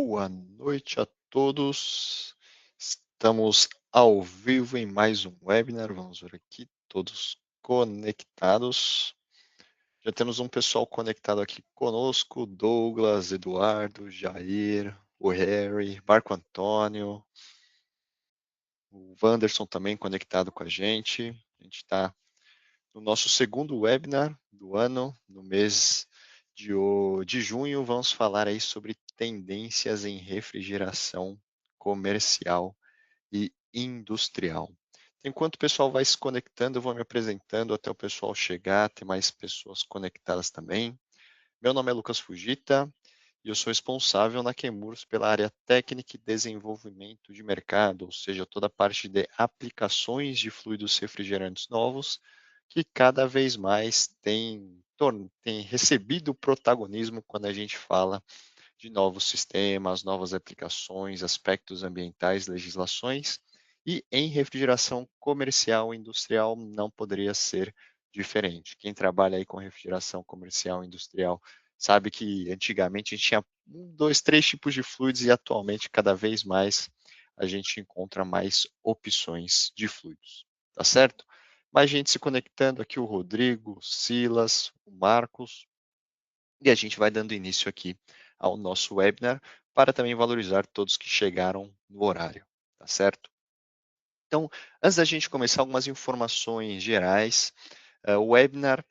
Boa noite a todos. Estamos ao vivo em mais um webinar. Vamos ver aqui, todos conectados. Já temos um pessoal conectado aqui conosco: Douglas, Eduardo, Jair, o Harry, Marco Antônio, o Wanderson também conectado com a gente. A gente está no nosso segundo webinar do ano, no mês de junho. Vamos falar aí sobre tendências em refrigeração comercial e industrial. Enquanto o pessoal vai se conectando, eu vou me apresentando até o pessoal chegar, ter mais pessoas conectadas também. Meu nome é Lucas Fujita e eu sou responsável na Chemours pela área técnica e desenvolvimento de mercado, ou seja, toda a parte de aplicações de fluidos refrigerantes novos, que cada vez mais tem recebido protagonismo quando a gente fala de novos sistemas, novas aplicações, aspectos ambientais, legislações, e em refrigeração comercial e industrial não poderia ser diferente. Quem trabalha aí com refrigeração comercial e industrial sabe que antigamente a gente tinha um, dois, três tipos de fluidos e atualmente cada vez mais a gente encontra mais opções de fluidos, tá certo? Mais gente se conectando aqui, o Rodrigo, o Silas, o Marcos, e a gente vai dando início aqui ao nosso webinar para também valorizar todos que chegaram no horário, tá certo? Então, antes da gente começar, algumas informações gerais. O webinar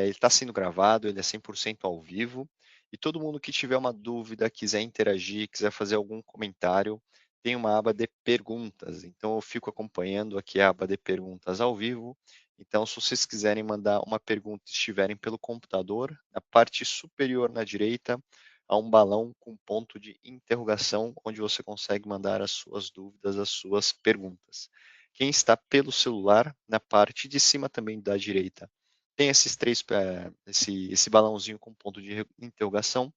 está sendo gravado, ele é 100% ao vivo, e todo mundo que tiver uma dúvida, quiser interagir, quiser fazer algum comentário, tem uma aba de perguntas. Então, eu fico acompanhando aqui a aba de perguntas ao vivo. Então, se vocês quiserem mandar uma pergunta e estiverem pelo computador, na parte superior na direita, há um balão com ponto de interrogação, onde você consegue mandar as suas dúvidas, as suas perguntas. Quem está pelo celular, na parte de cima também da direita, tem esse balãozinho com ponto de interrogação,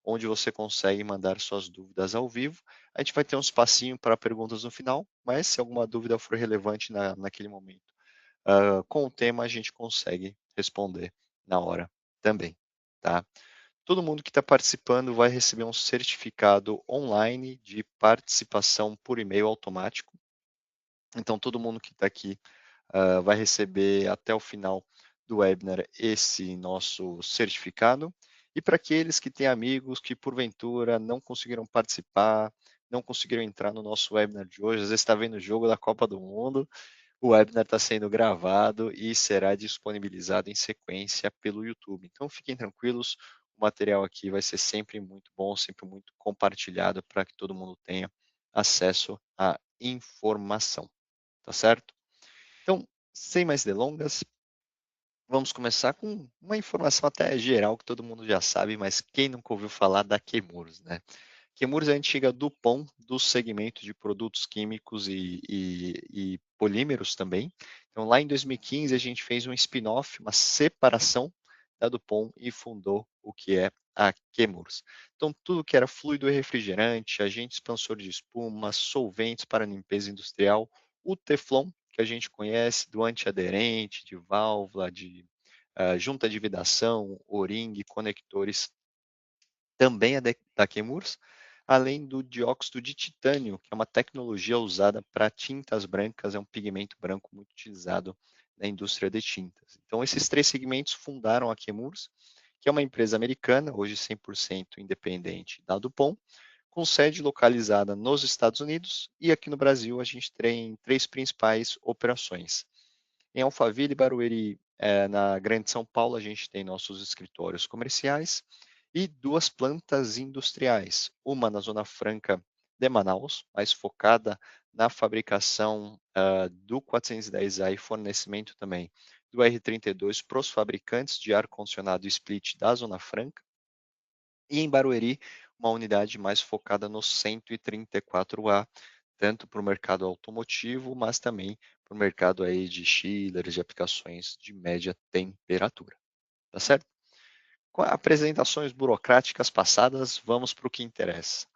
onde você consegue mandar suas dúvidas ao vivo. A gente vai ter um espacinho para perguntas no final, mas se alguma dúvida for relevante naquele momento, com o tema a gente consegue responder na hora também, tá? Todo mundo que está participando vai receber um certificado online de participação por e-mail automático. Então, todo mundo que está aqui vai receber até o final do webinar esse nosso certificado. E para aqueles que têm amigos que porventura não conseguiram participar, não conseguiram entrar no nosso webinar de hoje, às vezes está vendo o jogo da Copa do Mundo, o webinar está sendo gravado e será disponibilizado em sequência pelo YouTube. Então fiquem tranquilos, o material aqui vai ser sempre muito bom, sempre muito compartilhado para que todo mundo tenha acesso à informação, tá certo? Então, sem mais delongas, vamos começar com uma informação até geral que todo mundo já sabe, mas quem nunca ouviu falar da Chemours, né? Chemours é a antiga DuPont do segmento de produtos químicos e polímeros também. Então, lá em 2015, a gente fez um spin-off, uma separação da DuPont e fundou o que é a Chemours. Então, tudo que era fluido e refrigerante, agente expansor de espuma, solventes para limpeza industrial, o Teflon, que a gente conhece, do antiaderente, de válvula, de junta de vedação, o-ring, conectores, também é da Chemours, além do dióxido de titânio, que é uma tecnologia usada para tintas brancas, é um pigmento branco muito utilizado na indústria de tintas. Então, esses três segmentos fundaram a Chemours, que é uma empresa americana, hoje 100% independente da DuPont, com sede localizada nos Estados Unidos, e aqui no Brasil a gente tem três principais operações. Em Alphaville, Barueri, na Grande São Paulo, a gente tem nossos escritórios comerciais e duas plantas industriais, uma na Zona Franca de Manaus, mais focada na fabricação do 410A e fornecimento também do R32 para os fabricantes de ar-condicionado split da Zona Franca, e em Barueri, uma unidade mais focada no 134A, tanto para o mercado automotivo, mas também para o mercado aí de chillers, de aplicações de média temperatura. Tá certo? Com apresentações burocráticas passadas, vamos para o que interessa.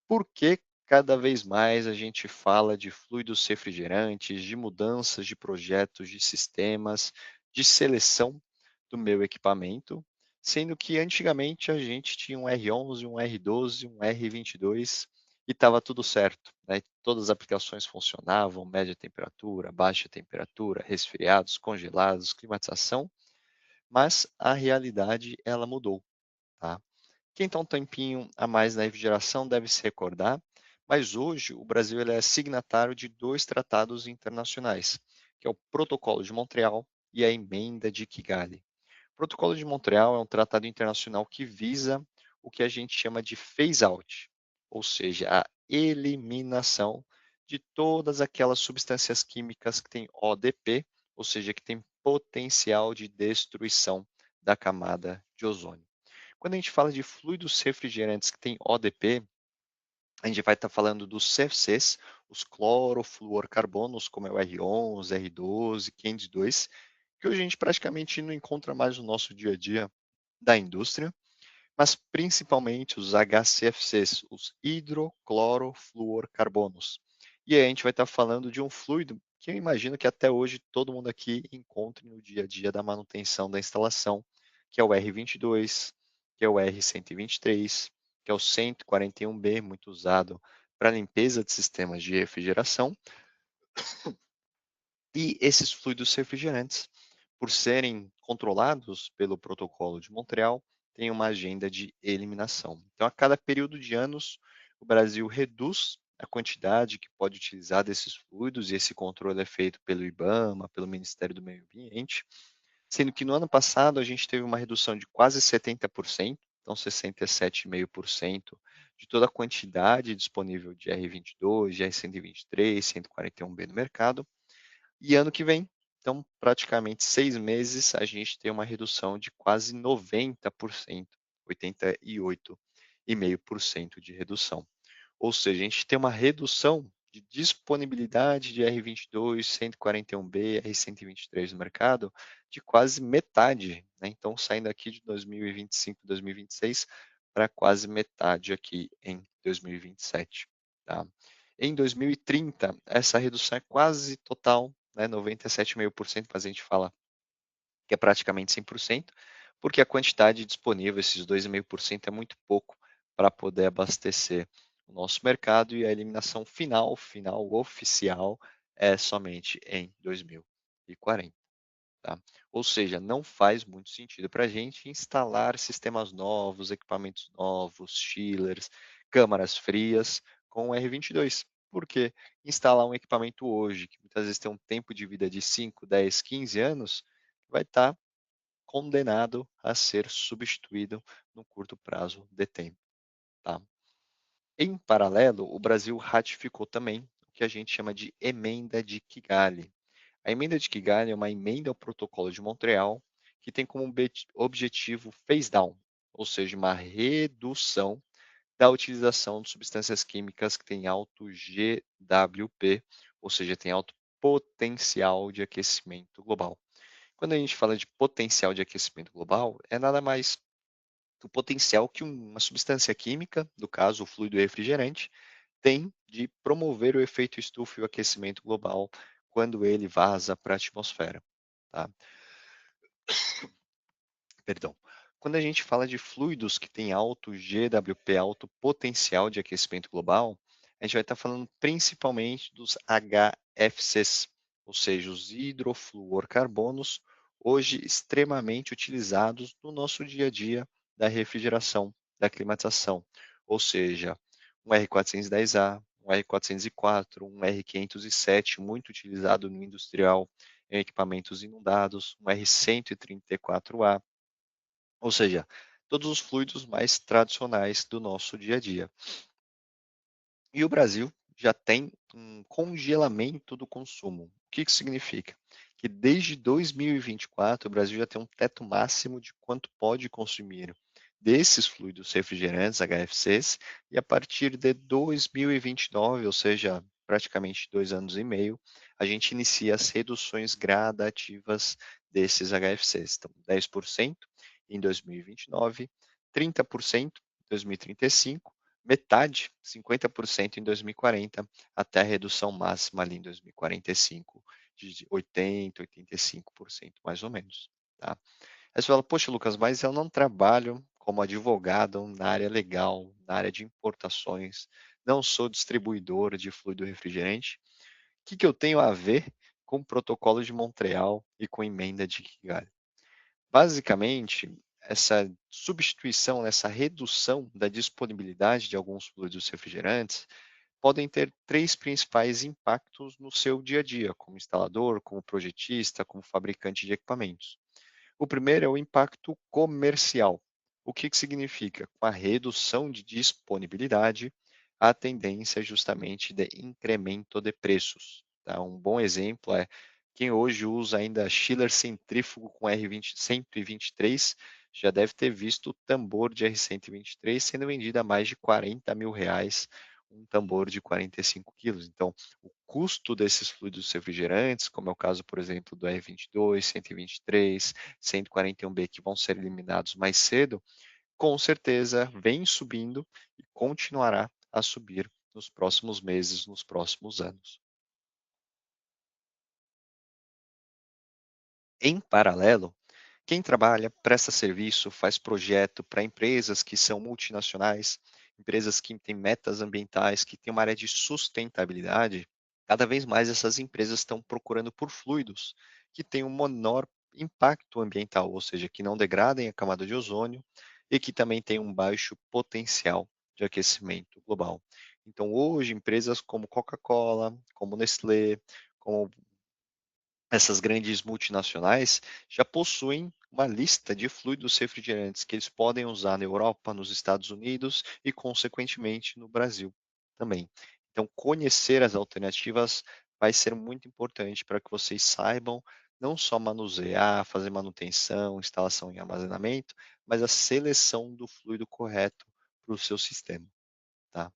Por que cada vez mais a gente fala de fluidos refrigerantes, de mudanças de projetos, de sistemas, de seleção do meu equipamento? sendo que antigamente a gente tinha um R11, um R12, um R22 e estava tudo certo, né? Todas as aplicações funcionavam, média temperatura, baixa temperatura, resfriados, congelados, climatização, mas a realidade ela mudou, tá? Quem está um tempinho a mais na refrigeração deve se recordar, mas hoje o Brasil ele é signatário de dois tratados internacionais, que é o Protocolo de Montreal e a Emenda de Kigali. O Protocolo de Montreal é um tratado internacional que visa o que a gente chama de phase out, ou seja, a eliminação de todas aquelas substâncias químicas que têm ODP, ou seja, que têm potencial de destruição da camada de ozônio. Quando a gente fala de fluidos refrigerantes que têm ODP, a gente vai estar falando dos CFCs, os clorofluorcarbonos, como é o R11, R12, 502, que hoje a gente praticamente não encontra mais no nosso dia a dia da indústria, mas principalmente os HCFCs, os hidroclorofluorcarbonos. E aí a gente vai estar falando de um fluido que eu imagino que até hoje todo mundo aqui encontre no dia a dia da manutenção da instalação, que é o R22, que é o R123, que é o 141B, muito usado para limpeza de sistemas de refrigeração, e esses fluidos refrigerantes, por serem controlados pelo Protocolo de Montreal, têm uma agenda de eliminação. Então, a cada período de anos, o Brasil reduz a quantidade que pode utilizar desses fluidos, e esse controle é feito pelo IBAMA, pelo Ministério do Meio Ambiente, sendo que no ano passado a gente teve uma redução de quase 70%, então 67,5% de toda a quantidade disponível de R22, de R123, 141B no mercado, e ano que vem, então praticamente 6 meses, a gente tem uma redução de quase 90%, 88,5% de redução. Ou seja, a gente tem uma redução de disponibilidade de R22, 141B, R123 no mercado de quase metade, né? Então, saindo aqui de 2025, 2026 para quase metade aqui em 2027, tá? Em 2030, essa redução é quase total, né? 97,5%, mas a gente fala que é praticamente 100%, porque a quantidade disponível, esses 2,5%, é muito pouco para poder abastecer o nosso mercado, e a eliminação final oficial, é somente em 2040. Tá? Ou seja, não faz muito sentido para a gente instalar sistemas novos, equipamentos novos, chillers, câmaras frias com o R22. Por quê? Instalar um equipamento hoje, que muitas vezes tem um tempo de vida de 5, 10, 15 anos, vai estar condenado a ser substituído no curto prazo de tempo. Tá? Em paralelo, o Brasil ratificou também o que a gente chama de Emenda de Kigali. A Emenda de Kigali é uma emenda ao Protocolo de Montreal que tem como objetivo phase down, ou seja, uma redução da utilização de substâncias químicas que têm alto GWP, ou seja, tem alto potencial de aquecimento global. Quando a gente fala de potencial de aquecimento global, é nada mais do potencial que uma substância química, no caso o fluido refrigerante, tem de promover o efeito estufa e o aquecimento global quando ele vaza para a atmosfera. Tá? Perdão. Quando a gente fala de fluidos que têm alto GWP, alto potencial de aquecimento global, a gente vai estar falando principalmente dos HFCs, ou seja, os hidrofluorcarbonos, hoje extremamente utilizados no nosso dia a dia da refrigeração, da climatização, ou seja, um R410A, um R404, um R507, muito utilizado no industrial, em equipamentos inundados, um R134A, ou seja, todos os fluidos mais tradicionais do nosso dia a dia. E o Brasil já tem um congelamento do consumo. O que isso significa? Que desde 2024 o Brasil já tem um teto máximo de quanto pode consumir desses fluidos refrigerantes, HFCs, e a partir de 2029, ou seja, praticamente 2 anos e meio, a gente inicia as reduções gradativas desses HFCs. Então, 10% em 2029, 30% em 2035, metade, 50% em 2040, até a redução máxima ali em 2045 de 80, 85% mais ou menos. Tá? Aí você fala: "Poxa, Lucas, mas eu não trabalho como advogado na área legal, na área de importações, não sou distribuidor de fluido refrigerante. O que que eu tenho a ver com o protocolo de Montreal e com a emenda de Kigali?" Basicamente, essa substituição, essa redução da disponibilidade de alguns fluidos refrigerantes podem ter três principais impactos no seu dia a dia, como instalador, como projetista, como fabricante de equipamentos. O primeiro é o impacto comercial. O que que significa? Com a redução de disponibilidade, a tendência é justamente de incremento de preços. Tá? Um bom exemplo é quem hoje usa ainda chiller centrífugo com R20, 123 já deve ter visto o tambor de R123 sendo vendido a mais de R$ 40.000, um tambor de 45 quilos. Então, o custo desses fluidos refrigerantes, como é o caso, por exemplo, do R22, 123, 141B, que vão ser eliminados mais cedo, com certeza vem subindo e continuará a subir nos próximos meses, nos próximos anos. Em paralelo, quem trabalha, presta serviço, faz projeto para empresas que são multinacionais, empresas que têm metas ambientais, que têm uma área de sustentabilidade, cada vez mais essas empresas estão procurando por fluidos que tenham um menor impacto ambiental, ou seja, que não degradem a camada de ozônio e que também tenham um baixo potencial de aquecimento global. Então, hoje, empresas como Coca-Cola, como Nestlé, como essas grandes multinacionais já possuem uma lista de fluidos refrigerantes que eles podem usar na Europa, nos Estados Unidos e, consequentemente, no Brasil também. Então, conhecer as alternativas vai ser muito importante para que vocês saibam não só manusear, fazer manutenção, instalação e armazenamento, mas a seleção do fluido correto para o seu sistema, tá?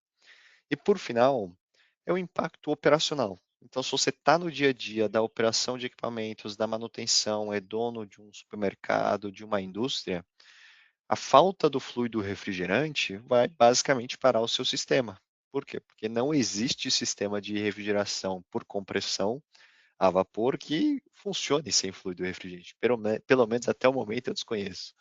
E por final, é o impacto operacional. Então, se você está no dia a dia da operação de equipamentos, da manutenção, é dono de um supermercado, de uma indústria, a falta do fluido refrigerante vai basicamente parar o seu sistema. Por quê? Porque não existe sistema de refrigeração por compressão a vapor que funcione sem fluido refrigerante. Pelo menos até o momento eu desconheço.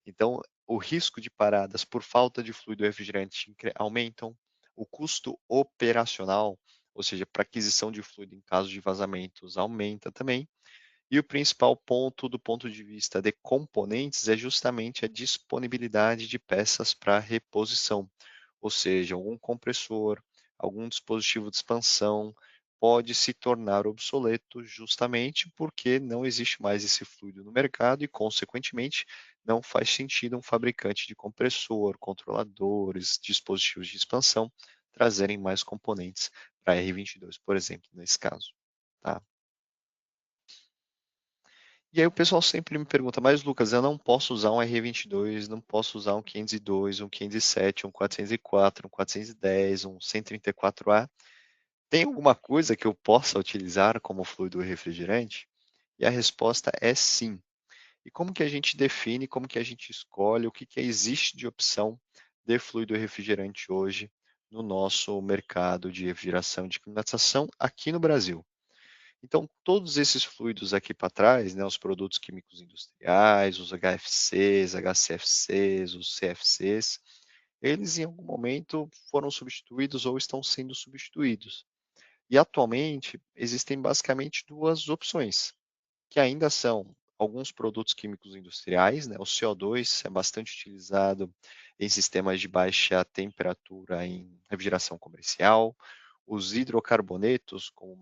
Então, o risco de paradas por falta de fluido refrigerante aumentam, o custo operacional, ou seja, para aquisição de fluido em caso de vazamentos, aumenta também. E o principal ponto do ponto de vista de componentes é justamente a disponibilidade de peças para reposição, ou seja, algum compressor, algum dispositivo de expansão pode se tornar obsoleto justamente porque não existe mais esse fluido no mercado e, consequentemente, não faz sentido um fabricante de compressor, controladores, dispositivos de expansão trazerem mais componentes para R22, por exemplo, nesse caso. Tá? E aí o pessoal sempre me pergunta, mas Lucas, eu não posso usar um R22, não posso usar um 502, um 507, um 404, um 410, um 134A. Tem alguma coisa que eu possa utilizar como fluido refrigerante? E a resposta é sim. E como que a gente define, como que a gente escolhe, o que que existe de opção de fluido refrigerante hoje no nosso mercado de refrigeração e de climatização aqui no Brasil? Então, todos esses fluidos aqui para trás, né, os produtos químicos industriais, os HFCs, HCFCs, os CFCs, eles em algum momento foram substituídos ou estão sendo substituídos. E atualmente existem basicamente duas opções, que ainda são alguns produtos químicos industriais, né, o CO2 é bastante utilizado em sistemas de baixa temperatura em refrigeração comercial, os hidrocarbonetos, como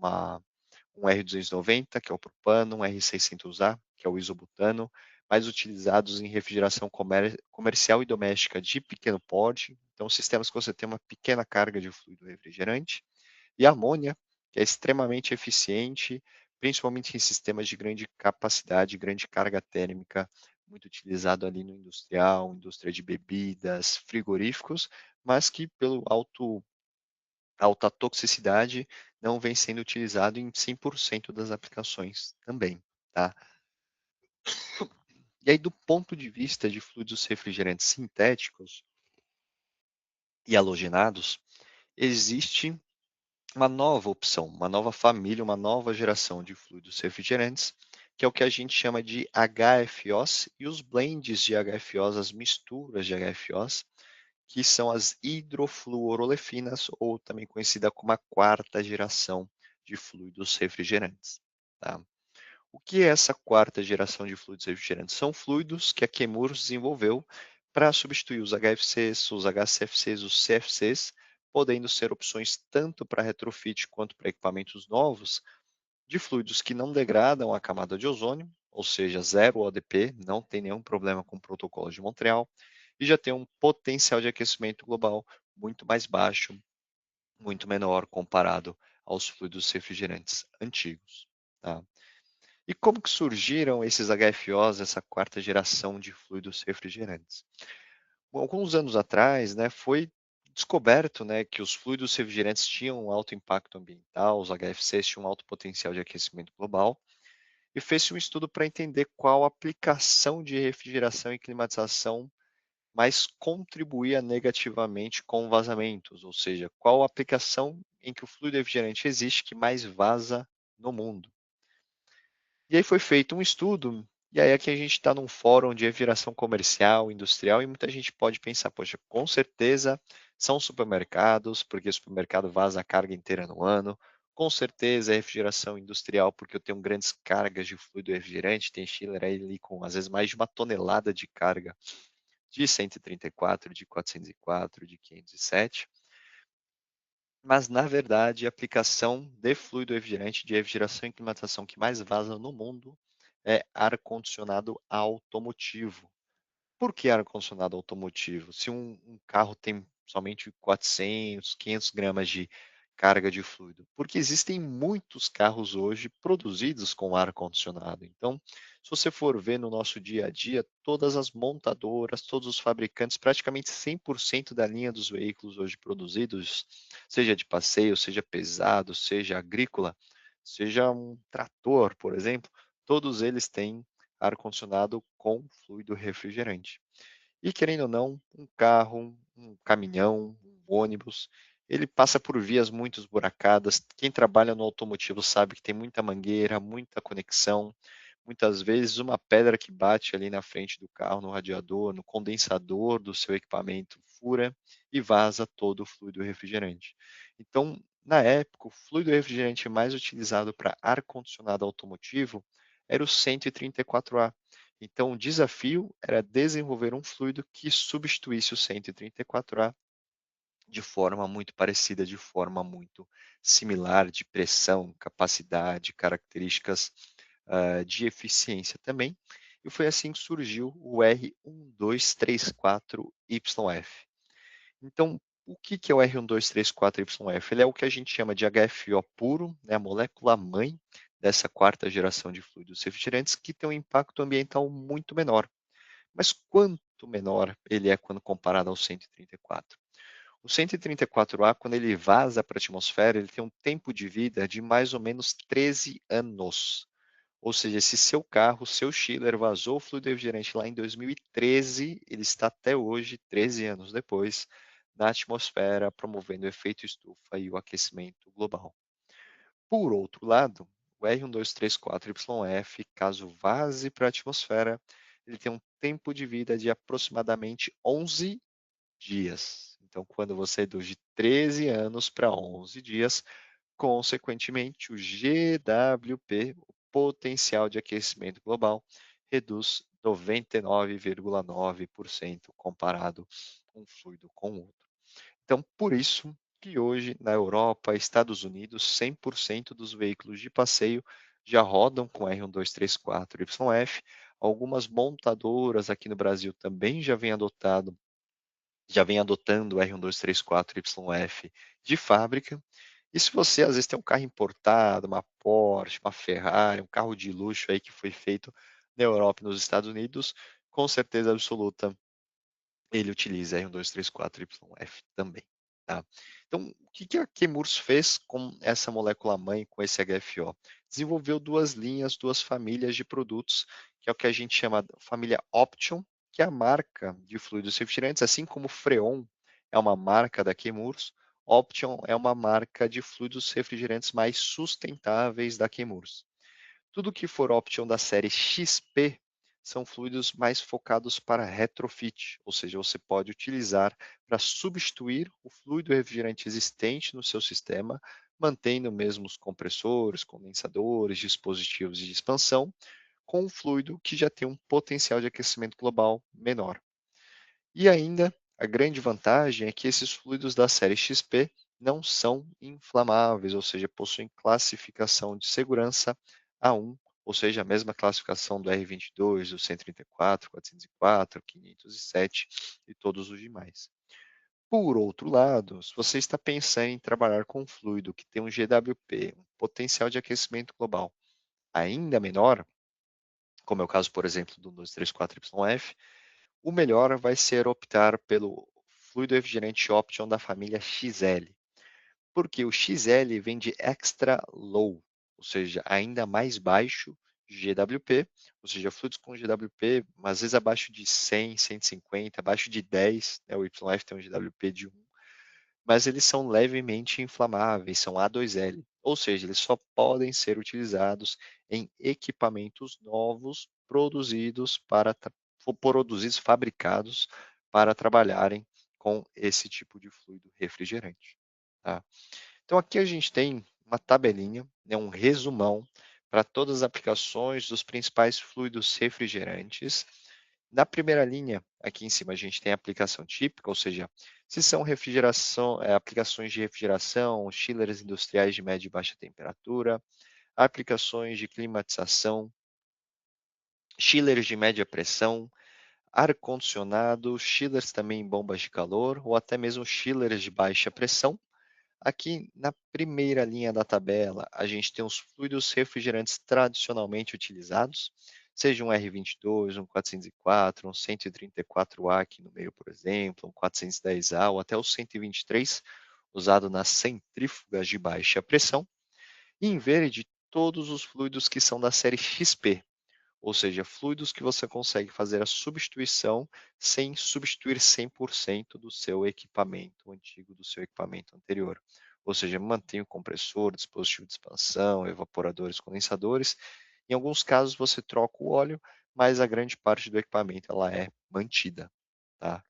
um R290, que é o propano, um R600A, que é o isobutano, mais utilizados em refrigeração comercial e doméstica de pequeno porte, então sistemas que você tem uma pequena carga de fluido refrigerante, e a amônia, que é extremamente eficiente, principalmente em sistemas de grande capacidade, grande carga térmica, muito utilizado ali no industrial, indústria de bebidas, frigoríficos, mas que pelo alta toxicidade não vem sendo utilizado em 100% das aplicações também, tá? E aí, do ponto de vista de fluidos refrigerantes sintéticos e halogenados, existe uma nova opção, uma nova família, uma nova geração de fluidos refrigerantes, que é o que a gente chama de HFOs e os blends de HFOs, as misturas de HFOs, que são as hidrofluorolefinas, ou também conhecida como a quarta geração de fluidos refrigerantes. Tá? O que é essa quarta geração de fluidos refrigerantes? São fluidos que a Chemours desenvolveu para substituir os HFCs, os HCFCs, os CFCs, podendo ser opções tanto para retrofit quanto para equipamentos novos, de fluidos que não degradam a camada de ozônio, ou seja, zero ODP, não tem nenhum problema com o protocolo de Montreal, e já tem um potencial de aquecimento global muito mais baixo, muito menor comparado aos fluidos refrigerantes antigos. Tá? E como que surgiram esses HFOs, essa quarta geração de fluidos refrigerantes? Bom, alguns anos atrás, né, foi descoberto, né, que os fluidos refrigerantes tinham um alto impacto ambiental, os HFCs tinham um alto potencial de aquecimento global, e fez-se um estudo para entender qual aplicação de refrigeração e climatização mais contribuía negativamente com vazamentos, ou seja, qual aplicação em que o fluido refrigerante existe que mais vaza no mundo. E aí foi feito um estudo, e aí aqui a gente está num fórum de refrigeração comercial, industrial, e muita gente pode pensar, poxa, com certeza são supermercados, porque o supermercado vaza a carga inteira no ano, com certeza é refrigeração industrial, porque eu tenho grandes cargas de fluido refrigerante, tem chiller aí ali com às vezes mais de 1 tonelada de carga de 134, de 404, de 507, mas na verdade a aplicação de fluido refrigerante, de refrigeração e climatização que mais vaza no mundo é ar-condicionado automotivo. Por que ar-condicionado automotivo? Se um carro tem somente 400, 500 gramas de carga de fluido? Porque existem muitos carros hoje produzidos com ar-condicionado. Então, se você for ver no nosso dia a dia, todas as montadoras, todos os fabricantes, praticamente 100% da linha dos veículos hoje produzidos, seja de passeio, seja pesado, seja agrícola, seja um trator, por exemplo, todos eles têm ar-condicionado com fluido refrigerante. E querendo ou não, um carro, um caminhão, um ônibus, ele passa por vias muito esburacadas. Quem trabalha no automotivo sabe que tem muita mangueira, muita conexão. Muitas vezes uma pedra que bate ali na frente do carro, no radiador, no condensador do seu equipamento, fura e vaza todo o fluido refrigerante. Então, na época, o fluido refrigerante mais utilizado para ar-condicionado automotivo era o 134A. Então, o desafio era desenvolver um fluido que substituísse o 134A de forma muito parecida, de forma muito similar, de pressão, capacidade, características de eficiência também. E foi assim que surgiu o R1234YF. Então, o que é o R1234YF? Ele é o que a gente chama de HFO puro, né, a molécula mãe dessa quarta geração de fluidos refrigerantes, que tem um impacto ambiental muito menor. Mas quanto menor ele é quando comparado ao 134? O 134A, quando ele vaza para a atmosfera, ele tem um tempo de vida de mais ou menos 13 anos. Ou seja, se seu carro, seu chiller vazou o fluido refrigerante lá em 2013, ele está até hoje, 13 anos depois, na atmosfera, promovendo o efeito estufa e o aquecimento global. Por outro lado, o R1234YF, caso vaze para a atmosfera, ele tem um tempo de vida de aproximadamente 11 dias. Então, quando você reduz de 13 anos para 11 dias, consequentemente, o GWP, o potencial de aquecimento global, reduz 99,9% comparado um fluido com o outro. Então, por isso que hoje na Europa, Estados Unidos, 100% dos veículos de passeio já rodam com R1234YF. Algumas montadoras aqui no Brasil também já vem adotando o R1234YF de fábrica. E se você às vezes tem um carro importado, uma Porsche, uma Ferrari, um carro de luxo aí que foi feito na Europa e nos Estados Unidos, com certeza absoluta ele utiliza R1234YF também. Tá? Então, o que a Chemours fez com essa molécula mãe, com esse HFO? Desenvolveu duas linhas, duas famílias de produtos, que é o que a gente chama de família Option, que é a marca de fluidos refrigerantes, assim como Freon é uma marca da Chemours, Option é uma marca de fluidos refrigerantes mais sustentáveis da Chemours. Tudo que for option da série XP são fluidos mais focados para retrofit, ou seja, você pode utilizar para substituir o fluido refrigerante existente no seu sistema, mantendo mesmo os compressores, condensadores, dispositivos de expansão, com um fluido que já tem um potencial de aquecimento global menor. E ainda, a grande vantagem é que esses fluidos da série XP não são inflamáveis, ou seja, possuem classificação de segurança A1, ou seja, a mesma classificação do R22, do 134, 404, 507 e todos os demais. Por outro lado, se você está pensando em trabalhar com um fluido que tem um GWP, um potencial de aquecimento global ainda menor, como é o caso, por exemplo, do 234YF, o melhor vai ser optar pelo fluido refrigerante Option da família XL, porque o XL vem de Extra Low, ou seja, ainda mais baixo GWP, ou seja, fluidos com GWP, às vezes abaixo de 100, 150, abaixo de 10, né, o YF tem um GWP de 1, mas eles são levemente inflamáveis, são A2L, ou seja, eles só podem ser utilizados em equipamentos novos produzidos, fabricados para trabalharem com esse tipo de fluido refrigerante. Tá? Então aqui a gente tem uma tabelinha, né, um resumão para todas as aplicações dos principais fluidos refrigerantes. Na primeira linha, aqui em cima, a gente tem a aplicação típica, ou seja, se são aplicações de refrigeração, chillers industriais de média e baixa temperatura, aplicações de climatização, chillers de média pressão, ar-condicionado, chillers também em bombas de calor, ou até mesmo chillers de baixa pressão. Aqui na primeira linha da tabela, a gente tem os fluidos refrigerantes tradicionalmente utilizados, seja um R22, um 404, um 134A aqui no meio, por exemplo, um 410A ou até o 123, usado nas centrífugas de baixa pressão. E em verde, todos os fluidos que são da série XP, ou seja, fluidos que você consegue fazer a substituição sem substituir 100% do seu equipamento antigo, do seu equipamento anterior. Ou seja, mantém o compressor, dispositivo de expansão, evaporadores, condensadores. Em alguns casos você troca o óleo, mas a grande parte do equipamento ela é mantida. Tá?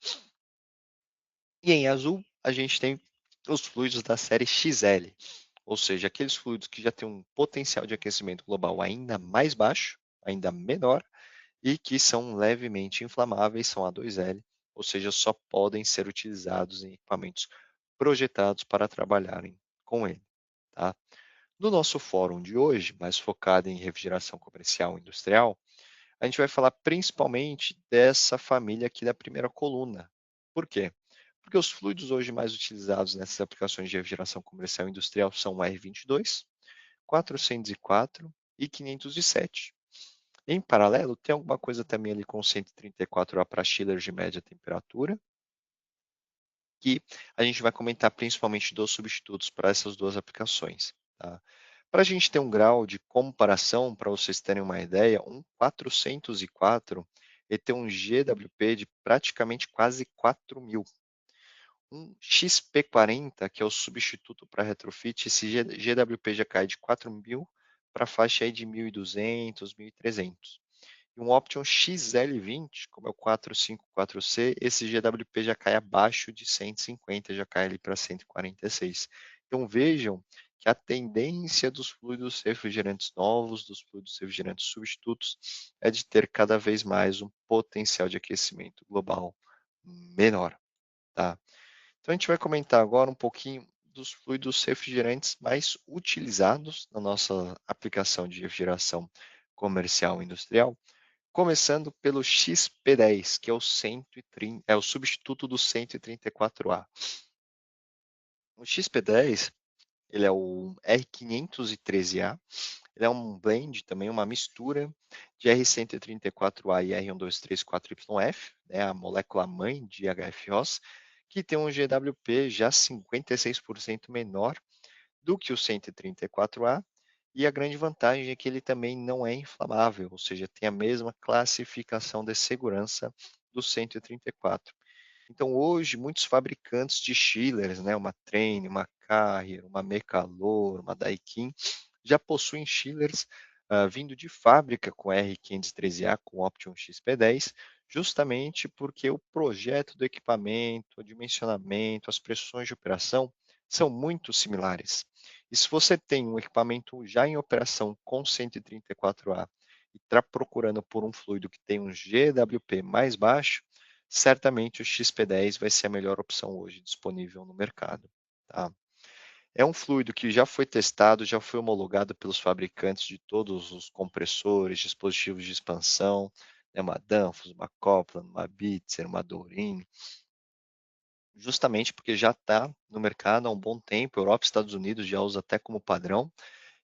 E em azul, a gente tem os fluidos da série XL, ou seja, aqueles fluidos que já têm um potencial de aquecimento global ainda mais baixo, ainda menor, e que são levemente inflamáveis, são A2L, ou seja, só podem ser utilizados em equipamentos projetados para trabalharem com ele. Tá? No nosso fórum de hoje, mais focado em refrigeração comercial e industrial, a gente vai falar principalmente dessa família aqui da primeira coluna. Por quê? Porque os fluidos hoje mais utilizados nessas aplicações de refrigeração comercial e industrial são o R22, 404 e 507. Em paralelo, tem alguma coisa também ali com 134A para chillers de média temperatura, que a gente vai comentar principalmente dos substitutos para essas duas aplicações. Tá? Para a gente ter um grau de comparação, para vocês terem uma ideia, um 404 ele tem um GWP de praticamente quase 4.000. Um XP40, que é o substituto para retrofit, esse GWP já cai de 4.000 para a faixa aí de 1.200, 1.300. E um Option XL20, como é o 454C, esse GWP já cai abaixo de 150, já cai ali para 146. Então vejam que a tendência dos fluidos refrigerantes novos, dos fluidos refrigerantes substitutos, é de ter cada vez mais um potencial de aquecimento global menor. Tá? Então a gente vai comentar agora um pouquinho dos fluidos refrigerantes mais utilizados na nossa aplicação de refrigeração comercial e industrial, começando pelo XP10, que é o 130, é o substituto do 134A. O XP10, ele é o R513A, ele é um blend também, uma mistura de R134A e R1234YF, né, a molécula mãe de HFOs, que tem um GWP já 56% menor do que o 134A, e a grande vantagem é que ele também não é inflamável, ou seja, tem a mesma classificação de segurança do 134. Então, hoje, muitos fabricantes de chillers, né, uma Trane, uma Carrier, uma Mecalor, uma Daikin, já possuem chillers vindo de fábrica com R513A, com Option XP10, justamente porque o projeto do equipamento, o dimensionamento, as pressões de operação são muito similares. E se você tem um equipamento já em operação com 134A e está procurando por um fluido que tem um GWP mais baixo, certamente o XP10 vai ser a melhor opção hoje disponível no mercado. Tá? É um fluido que já foi testado, já foi homologado pelos fabricantes de todos os compressores, dispositivos de expansão, né, uma Danfoss, uma Copland, uma Bitzer, uma Dourin, justamente porque já está no mercado há um bom tempo, Europa e Estados Unidos já usa até como padrão,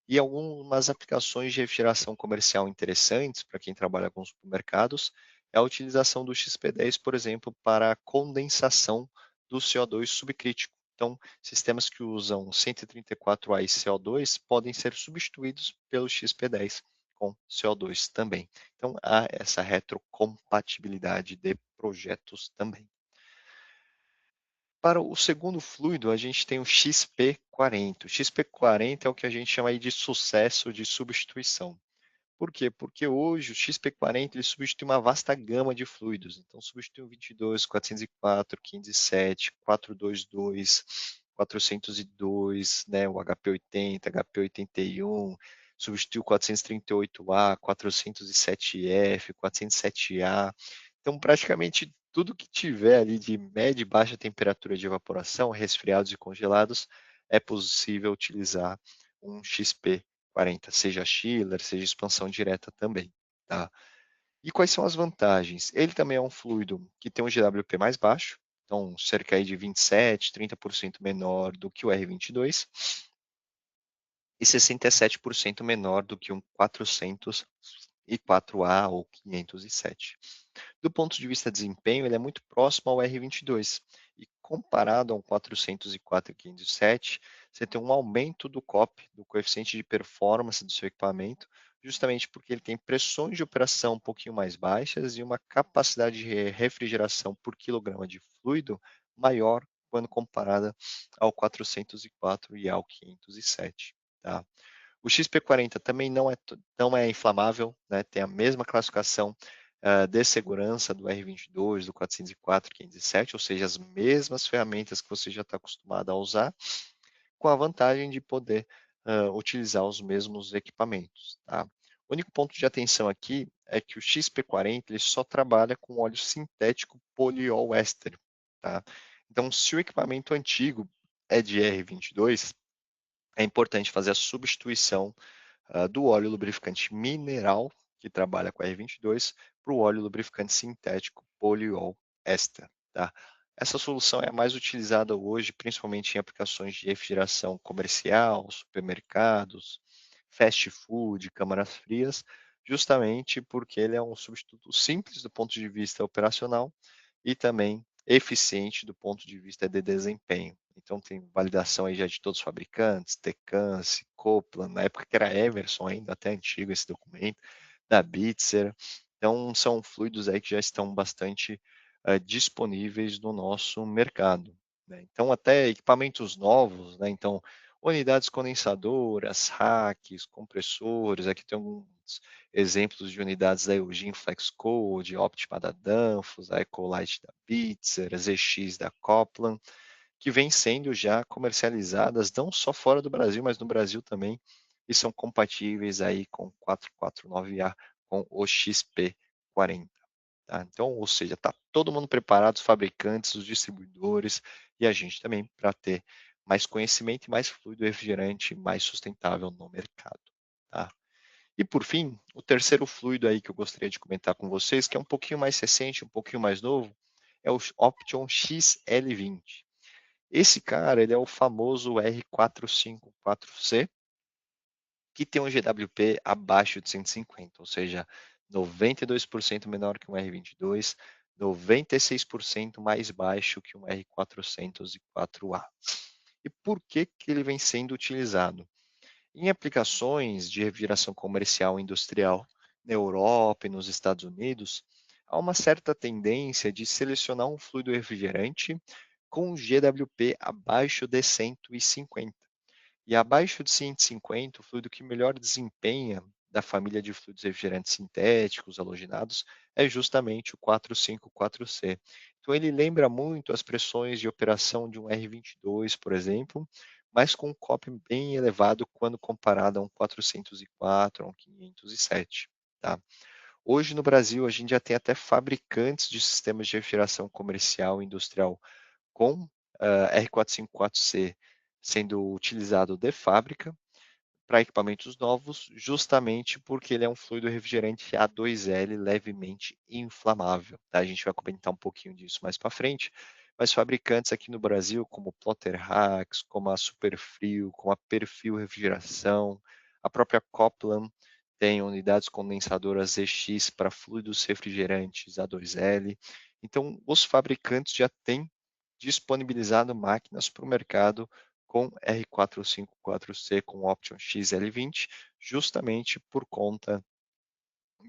e algumas aplicações de refrigeração comercial interessantes para quem trabalha com supermercados é a utilização do XP10, por exemplo, para a condensação do CO2 subcrítico. Então, sistemas que usam 134A e CO2 podem ser substituídos pelo XP10 com CO2 também. Então, há essa retrocompatibilidade de projetos também. Para o segundo fluido, a gente tem o XP40. O XP40 é o que a gente chama aí de sucesso de substituição. Por quê? Porque hoje o XP40 ele substitui uma vasta gama de fluidos. Então, substitui o 22, 404, 507, 422, 402, né, o HP80, HP81, substitui o 438A, 407F, 407A. Então, praticamente tudo que tiver ali de média e baixa temperatura de evaporação, resfriados e congelados, é possível utilizar um XP40, seja chiller, seja expansão direta também. Tá? E quais são as vantagens? Ele também é um fluido que tem um GWP mais baixo, então cerca aí de 27, 30% menor do que o R22 e 67% menor do que um 404A ou 507. Do ponto de vista de desempenho, ele é muito próximo ao R22. E comparado ao 404 e 507, você tem um aumento do COP, do coeficiente de performance do seu equipamento, justamente porque ele tem pressões de operação um pouquinho mais baixas e uma capacidade de refrigeração por quilograma de fluido maior quando comparada ao 404 e ao 507. Tá? O XP40 também não é inflamável, né? Tem a mesma classificação de segurança do R22, do 404, 507, ou seja, as mesmas ferramentas que você já está acostumado a usar, com a vantagem de poder utilizar os mesmos equipamentos. Tá? O único ponto de atenção aqui é que o XP40 ele só trabalha com óleo sintético poliol éster. Tá? Então, se o equipamento antigo é de R22, é importante fazer a substituição do óleo lubrificante mineral, que trabalha com a R22, para o óleo lubrificante sintético poliol éster. Tá? Essa solução é a mais utilizada hoje, principalmente em aplicações de refrigeração comercial, supermercados, fast food, câmaras frias, justamente porque ele é um substituto simples do ponto de vista operacional e também eficiente do ponto de vista de desempenho. Então tem validação aí já de todos os fabricantes, Tecance, Copland, na época que era Emerson ainda, até antigo esse documento, da Bitzer. Então são fluidos aí que já estão bastante disponíveis no nosso mercado. Né? Então até equipamentos novos, né? Então unidades condensadoras, racks, compressores, aqui tem alguns exemplos de unidades da Eugene FlexCode, Optima da Danfoss, a Ecolite da Bitzer, a ZX da Copland, que vêm sendo já comercializadas não só fora do Brasil, mas no Brasil também, e são compatíveis aí com 449A, com o XP40. Tá? Então, ou seja, está todo mundo preparado, os fabricantes, os distribuidores e a gente também para ter mais conhecimento e mais fluido refrigerante, mais sustentável no mercado. Tá? E por fim, o terceiro fluido aí que eu gostaria de comentar com vocês, que é um pouquinho mais recente, um pouquinho mais novo, é o Option XL20. Esse cara, ele é o famoso R454C, que tem um GWP abaixo de 150, ou seja, 92% menor que um R22, 96% mais baixo que um R404A. E por que que ele vem sendo utilizado? Em aplicações de refrigeração comercial e industrial na Europa e nos Estados Unidos, há uma certa tendência de selecionar um fluido refrigerante com GWP abaixo de 150. E abaixo de 150, o fluido que melhor desempenha da família de fluidos refrigerantes sintéticos halogenados é justamente o 454C. Então ele lembra muito as pressões de operação de um R22, por exemplo, mas com um COP bem elevado quando comparado a um 404, a um 507, tá? Hoje no Brasil a gente já tem até fabricantes de sistemas de refrigeração comercial e industrial com R454C sendo utilizado de fábrica para equipamentos novos, justamente porque ele é um fluido refrigerante A2L levemente inflamável, tá? A gente vai comentar um pouquinho disso mais para frente, mas fabricantes aqui no Brasil, como Plotter Hacks, como a Superfrio, como a Perfil Refrigeração, a própria Coplan tem unidades condensadoras EX para fluidos refrigerantes A2L. Então, os fabricantes já têm disponibilizado máquinas para o mercado com R454C com Option XL20, justamente por conta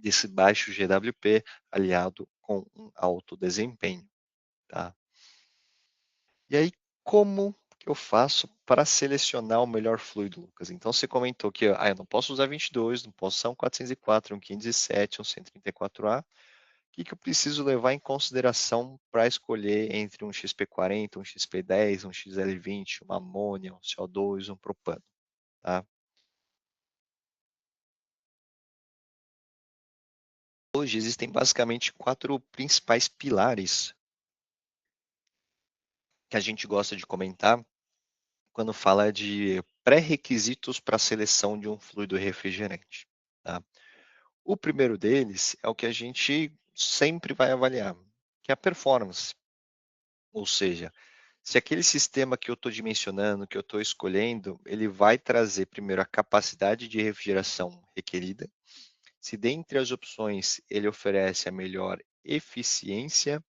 desse baixo GWP aliado com um alto desempenho, tá? E aí, como que eu faço para selecionar o melhor fluido, Lucas? Então, você comentou que eu não posso usar 22, não posso usar um 404, um 507, um 134A. O que eu preciso levar em consideração para escolher entre um XP40, um XP10, um XL20, uma amônia, um CO2, um propano, tá? Hoje existem basicamente quatro principais pilares que a gente gosta de comentar quando fala de pré-requisitos para a seleção de um fluido refrigerante, tá? O primeiro deles é o que a gente sempre vai avaliar, que é a performance. Ou seja, se aquele sistema que eu estou dimensionando, que eu estou escolhendo, ele vai trazer primeiro a capacidade de refrigeração requerida, se dentre as opções ele oferece a melhor eficiência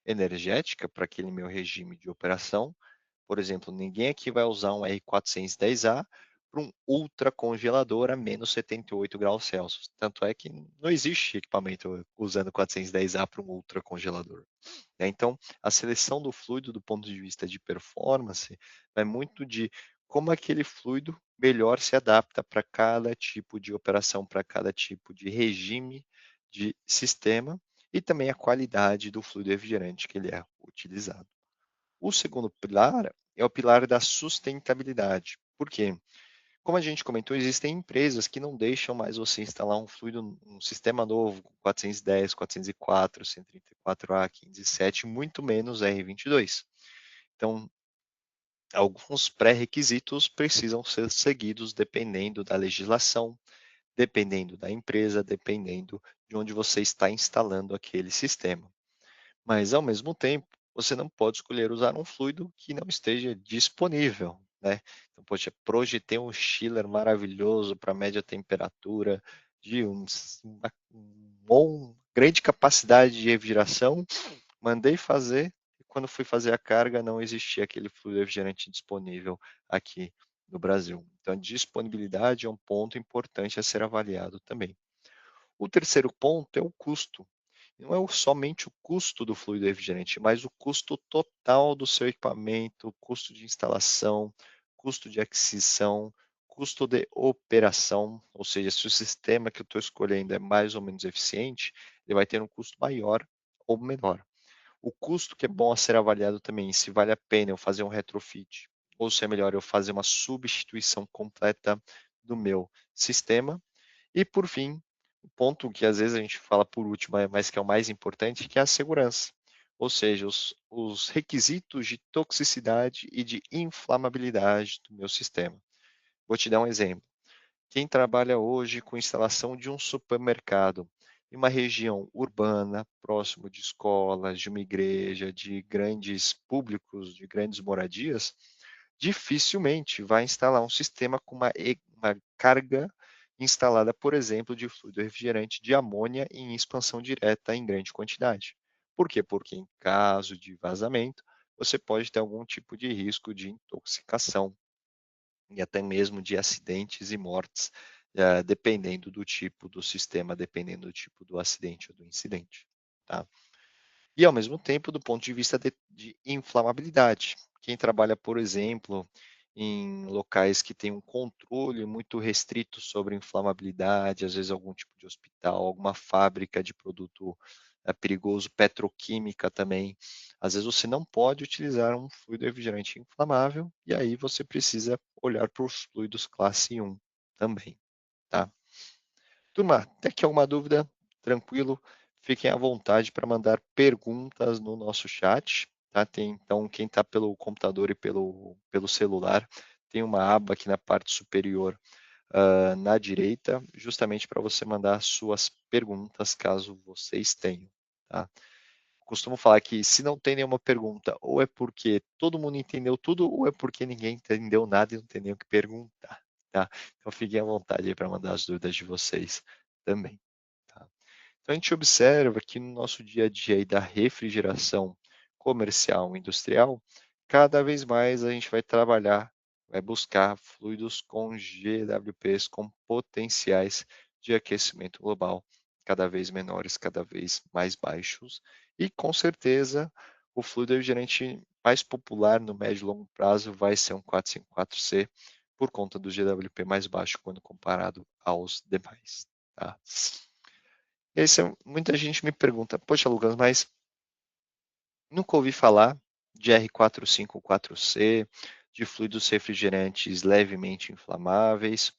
energética para aquele meu regime de operação. Por exemplo, ninguém aqui vai usar um R410A para um ultracongelador a menos 78 graus Celsius. Tanto é que não existe equipamento usando 410A para um ultracongelador, né? Então, a seleção do fluido do ponto de vista de performance vai muito de como aquele fluido melhor se adapta para cada tipo de operação, para cada tipo de regime de sistema e também a qualidade do fluido refrigerante que ele é utilizado. O segundo pilar é o pilar da sustentabilidade. Por quê? Como a gente comentou, existem empresas que não deixam mais você instalar um fluido, um sistema novo, com 410, 404, 134A, 507, muito menos R22. Então, alguns pré-requisitos precisam ser seguidos dependendo da legislação, dependendo da empresa, dependendo de onde você está instalando aquele sistema. Mas, ao mesmo tempo, você não pode escolher usar um fluido que não esteja disponível, né? Então, poxa, hoje tem um chiller maravilhoso para média temperatura, de uma grande capacidade de refrigeração, mandei fazer, e quando fui fazer a carga, não existia aquele fluido refrigerante disponível aqui no Brasil. Então, a disponibilidade é um ponto importante a ser avaliado também. O terceiro ponto é o custo. Não é somente o custo do fluido refrigerante, mas o custo total do seu equipamento, custo de instalação, custo de aquisição, custo de operação, ou seja, se o sistema que eu estou escolhendo é mais ou menos eficiente, ele vai ter um custo maior ou menor. O custo que é bom a ser avaliado também, se vale a pena eu fazer um retrofit, ou se é melhor eu fazer uma substituição completa do meu sistema. E por fim, o ponto que às vezes a gente fala por último, mas que é o mais importante, que é a segurança. Ou seja, os requisitos de toxicidade e de inflamabilidade do meu sistema. Vou te dar um exemplo. Quem trabalha hoje com instalação de um supermercado em uma região urbana, próximo de escolas, de uma igreja, de grandes públicos, de grandes moradias, dificilmente vai instalar um sistema com uma carga instalada, por exemplo, de fluido refrigerante de amônia em expansão direta em grande quantidade. Por quê? Porque em caso de vazamento, você pode ter algum tipo de risco de intoxicação e até mesmo de acidentes e mortes, dependendo do tipo do sistema, dependendo do tipo do acidente ou do incidente, tá? E, ao mesmo tempo, do ponto de vista de inflamabilidade. Quem trabalha, por exemplo, em locais que têm um controle muito restrito sobre inflamabilidade, às vezes algum tipo de hospital, alguma fábrica de produto perigoso, petroquímica também. Às vezes você não pode utilizar um fluido refrigerante inflamável e aí você precisa olhar para os fluidos classe 1 também, tá? Turma, tem aqui alguma dúvida? Tranquilo? Fiquem à vontade para mandar perguntas no nosso chat, tá? Então, quem está pelo computador e pelo celular, tem uma aba aqui na parte superior, na direita, justamente para você mandar suas perguntas, caso vocês tenham, tá? Costumo falar que se não tem nenhuma pergunta, ou é porque todo mundo entendeu tudo, ou é porque ninguém entendeu nada e não tem nem o que perguntar, tá? Então fiquem à vontade aí para mandar as dúvidas de vocês também, tá? Então a gente observa que no nosso dia a dia aí da refrigeração comercial e industrial, cada vez mais a gente vai trabalhar, vai buscar fluidos com GWPs, com potenciais de aquecimento global cada vez menores, cada vez mais baixos, e com certeza o fluido refrigerante mais popular no médio e longo prazo vai ser um 454C, por conta do GWP mais baixo quando comparado aos demais, tá? E aí muita gente me pergunta, poxa Lucas, mas nunca ouvi falar de R454C, de fluidos refrigerantes levemente inflamáveis.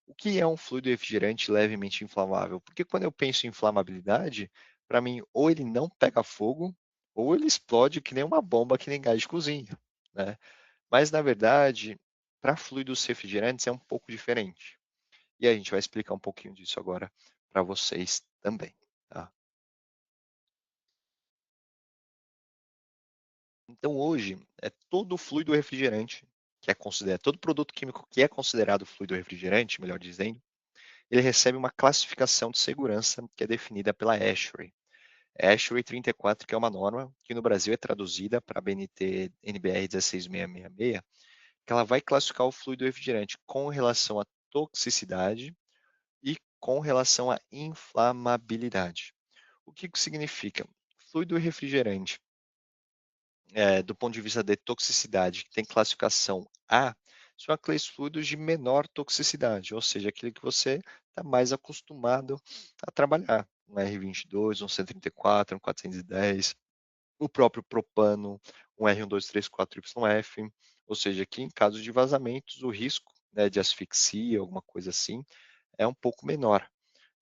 O que é um fluido refrigerante levemente inflamável? Porque quando eu penso em inflamabilidade, para mim, ou ele não pega fogo, ou ele explode que nem uma bomba, que nem gás de cozinha, né? Mas, na verdade, para fluidos refrigerantes é um pouco diferente. E a gente vai explicar um pouquinho disso agora para vocês também, tá? Então, hoje, todo fluido refrigerante, que é considerado, todo produto químico que é considerado fluido refrigerante, melhor dizendo, ele recebe uma classificação de segurança que é definida pela ASHRAE. ASHRAE 34, que é uma norma que no Brasil é traduzida para a BNT NBR 16666, que ela vai classificar o fluido refrigerante com relação à toxicidade e com relação à inflamabilidade. O que isso significa? Fluido refrigerante do ponto de vista de toxicidade, que tem classificação A, são aqueles fluidos de menor toxicidade, ou seja, aquele que você está mais acostumado a trabalhar. Um R22, um C34, um 410, o próprio propano, um R1234YF, ou seja, que em caso de vazamentos, o risco, né, de asfixia, alguma coisa assim, é um pouco menor.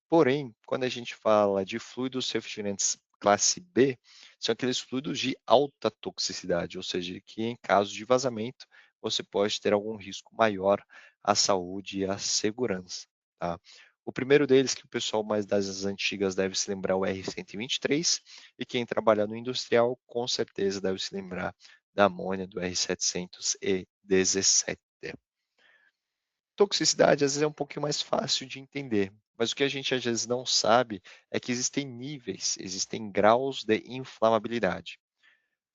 Porém, quando a gente fala de fluidos refrigerantes classe B, são aqueles fluidos de alta toxicidade, ou seja, que em caso de vazamento você pode ter algum risco maior à saúde e à segurança, tá? O primeiro deles, que o pessoal mais das antigas deve se lembrar, é o R123, e quem trabalha no industrial com certeza deve se lembrar da amônia, do R717. Toxicidade às vezes é um pouquinho mais fácil de entender, mas o que a gente às vezes não sabe é que existem níveis, existem graus de inflamabilidade.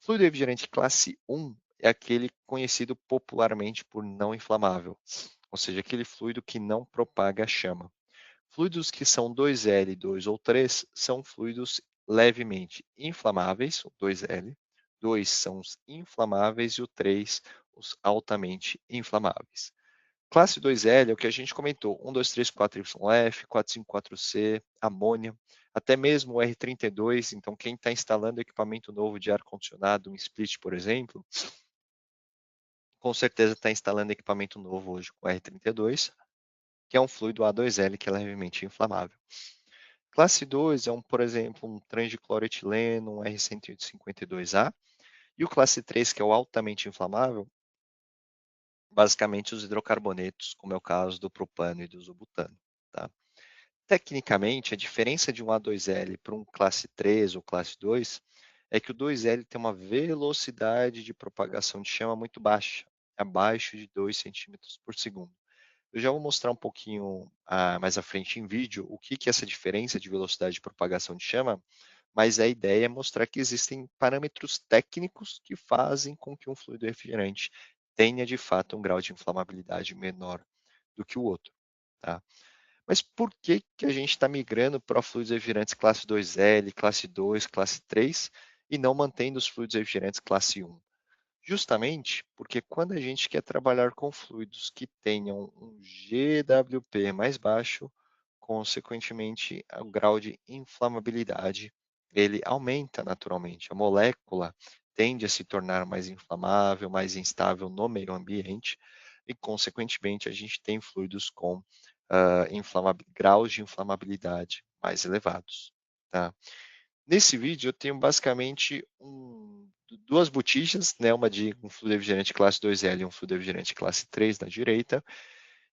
Fluido refrigerante classe 1 é aquele conhecido popularmente por não inflamável, ou seja, aquele fluido que não propaga chama. Fluidos que são 2L, 2 ou 3 são fluidos levemente inflamáveis, o 2L, 2 são os inflamáveis e o 3 os altamente inflamáveis. Classe 2L é o que a gente comentou, 123.4YF, 454C, amônia, até mesmo o R32, então quem está instalando equipamento novo de ar-condicionado, um split, por exemplo, com certeza está instalando equipamento novo hoje com R32, que é um fluido A2L que é levemente inflamável. Classe 2 é, por exemplo, um transdicloroetileno, um R152A, e o classe 3, que é o altamente inflamável, basicamente os hidrocarbonetos, como é o caso do propano e do isobutano, tá? Tecnicamente, a diferença de um A2L para um classe 3 ou classe 2 é que o 2L tem uma velocidade de propagação de chama muito baixa, abaixo de 2 centímetros por segundo. Eu já vou mostrar um pouquinho mais à frente em vídeo o que é essa diferença de velocidade de propagação de chama, mas a ideia é mostrar que existem parâmetros técnicos que fazem com que um fluido refrigerante tenha de fato um grau de inflamabilidade menor do que o outro, tá? Mas por que que a gente está migrando para fluidos refrigerantes classe 2L, classe 2, classe 3 e não mantendo os fluidos refrigerantes classe 1? Justamente porque quando a gente quer trabalhar com fluidos que tenham um GWP mais baixo, consequentemente, o grau de inflamabilidade, ele aumenta naturalmente. A molécula tende a se tornar mais inflamável, mais instável no meio ambiente e, consequentemente, a gente tem fluidos com graus de inflamabilidade mais elevados. Tá? Nesse vídeo eu tenho basicamente duas botijas, né, uma de um fluido refrigerante classe 2L e um fluido refrigerante classe 3 na direita,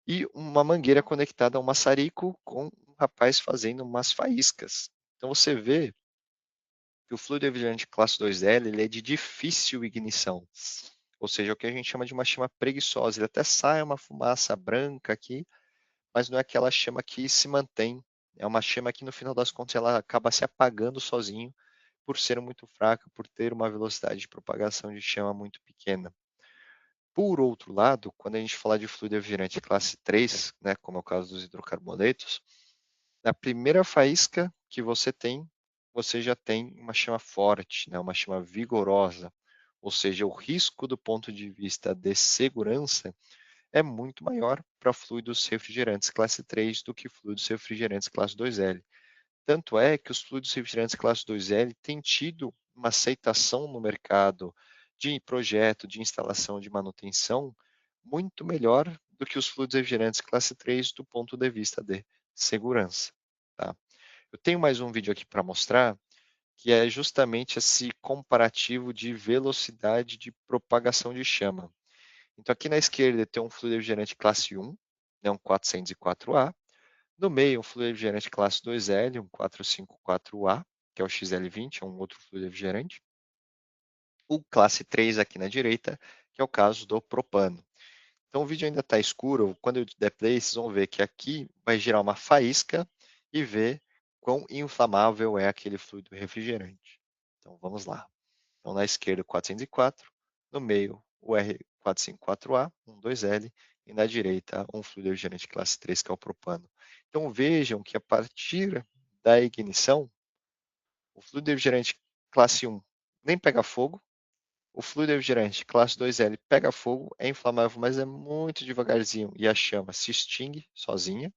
e uma mangueira conectada a um maçarico com um rapaz fazendo umas faíscas. Então você vê que o fluido refrigerante classe 2L ele é de difícil ignição, ou seja, é o que a gente chama de uma chama preguiçosa. Ele até sai uma fumaça branca aqui, mas não é aquela chama que se mantém. É uma chama que no final das contas ela acaba se apagando sozinho por ser muito fraca, por ter uma velocidade de propagação de chama muito pequena. Por outro lado, quando a gente fala de fluido refrigerante classe 3, né, como é o caso dos hidrocarbonetos, na primeira faísca que você já tem uma chama forte, né, uma chama vigorosa, ou seja, o risco do ponto de vista de segurança é muito maior para fluidos refrigerantes classe 3 do que fluidos refrigerantes classe 2L. Tanto é que os fluidos refrigerantes classe 2L têm tido uma aceitação no mercado de projeto, de instalação, de manutenção, muito melhor do que os fluidos refrigerantes classe 3 do ponto de vista de segurança. Tá? Eu tenho mais um vídeo aqui para mostrar, que é justamente esse comparativo de velocidade de propagação de chama. Então, aqui na esquerda tem um fluido refrigerante classe 1, né, um 404A, no meio, um fluido refrigerante classe 2L, um 454A, que é o XL20, é um outro fluido refrigerante. O classe 3 aqui na direita, que é o caso do propano. Então o vídeo ainda está escuro, quando eu der play, vocês vão ver que aqui vai gerar uma faísca e ver quão inflamável é aquele fluido refrigerante. Então vamos lá. Então na esquerda o 404, no meio o R454A, 12L, e na direita um fluido refrigerante classe 3, que é o propano. Então vejam que a partir da ignição, o fluido refrigerante classe 1 nem pega fogo, o fluido refrigerante classe 2L pega fogo, é inflamável, mas é muito devagarzinho e a chama se extingue sozinha.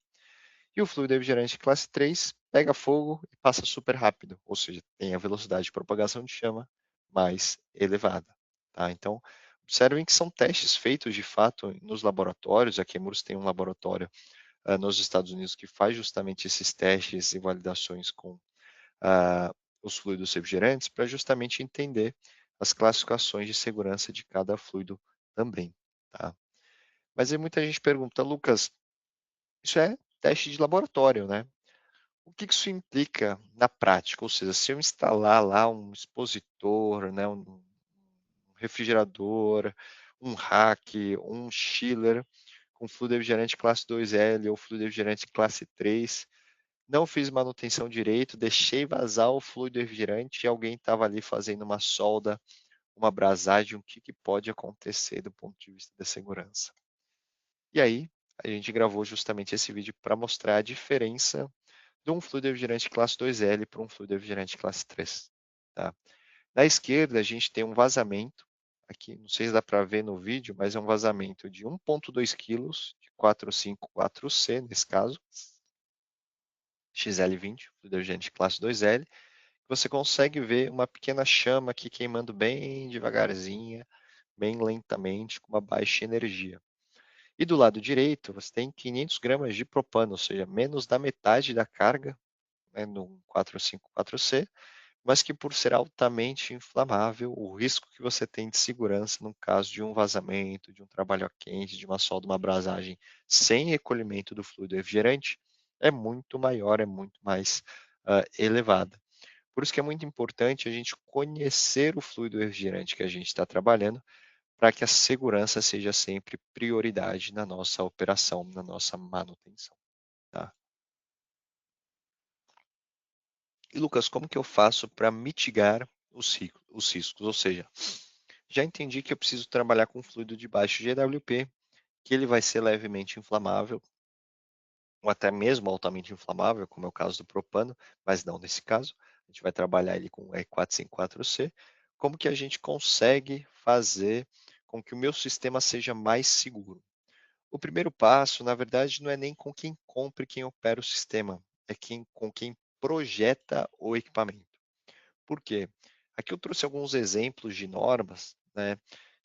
E o fluido refrigerante classe 3 pega fogo e passa super rápido, ou seja, tem a velocidade de propagação de chama mais elevada. Tá? Então, observem que são testes feitos de fato nos laboratórios. A Chemours tem um laboratório nos Estados Unidos que faz justamente esses testes e validações com os fluidos refrigerantes para justamente entender as classificações de segurança de cada fluido também. Tá? Mas aí muita gente pergunta, Lucas, isso é teste de laboratório, né? O que isso implica na prática? Ou seja, se eu instalar lá um expositor, né, um refrigerador, um rack, um chiller com fluido refrigerante classe 2L ou fluido refrigerante classe 3, não fiz manutenção direito, deixei vazar o fluido refrigerante e alguém estava ali fazendo uma solda, uma abrasagem, o que pode acontecer do ponto de vista da segurança? E aí, a gente gravou justamente esse vídeo para mostrar a diferença de um fluido refrigerante classe 2L para um fluido refrigerante classe 3. Tá? Na esquerda, a gente tem um vazamento, aqui, não sei se dá para ver no vídeo, mas é um vazamento de 1,2 kg de 454C, nesse caso, XL20, fluido refrigerante classe 2L. Você consegue ver uma pequena chama aqui queimando bem devagarzinha, bem lentamente, com uma baixa energia. E do lado direito, você tem 500 gramas de propano, ou seja, menos da metade da carga, né, no 454C, mas que por ser altamente inflamável, o risco que você tem de segurança no caso de um vazamento, de um trabalho a quente, de uma solda, uma abrasagem sem recolhimento do fluido refrigerante, é muito maior, é muito mais elevada. Por isso que é muito importante a gente conhecer o fluido refrigerante que a gente está trabalhando, para que a segurança seja sempre prioridade na nossa operação, na nossa manutenção. Tá? E Lucas, como que eu faço para mitigar os riscos? Ou seja, já entendi que eu preciso trabalhar com fluido de baixo GWP, que ele vai ser levemente inflamável, ou até mesmo altamente inflamável, como é o caso do propano, mas não nesse caso. A gente vai trabalhar ele com E454C. Como que a gente consegue fazer com que o meu sistema seja mais seguro? O primeiro passo, na verdade, não é nem com quem compra e quem opera o sistema, é com quem projeta o equipamento. Por quê? Aqui eu trouxe alguns exemplos de normas, né,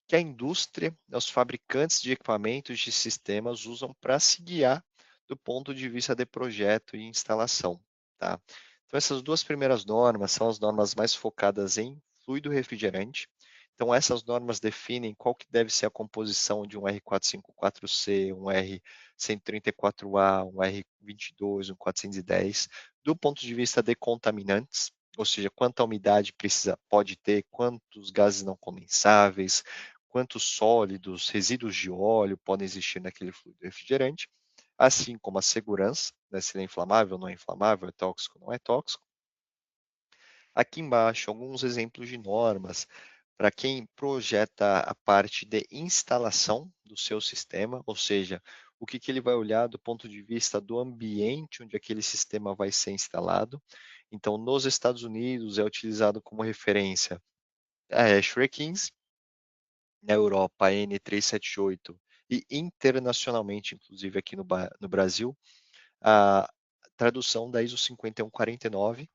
que a indústria, os fabricantes de equipamentos de sistemas usam para se guiar do ponto de vista de projeto e instalação, tá? Então essas duas primeiras normas são as normas mais focadas em fluido refrigerante. Então essas normas definem qual que deve ser a composição de um R454C, um R134A, um R22, um 410, do ponto de vista de contaminantes, ou seja, quanta umidade pode ter, quantos gases não condensáveis, quantos sólidos, resíduos de óleo podem existir naquele fluido refrigerante, assim como a segurança, né, se ele é inflamável, não é inflamável, é tóxico, não é tóxico. Aqui embaixo, alguns exemplos de normas para quem projeta a parte de instalação do seu sistema, ou seja, o que ele vai olhar do ponto de vista do ambiente onde aquele sistema vai ser instalado. Então, nos Estados Unidos é utilizado como referência a ASHRAE 15, na Europa a N378 e internacionalmente, inclusive aqui no Brasil, a tradução da ISO 51049,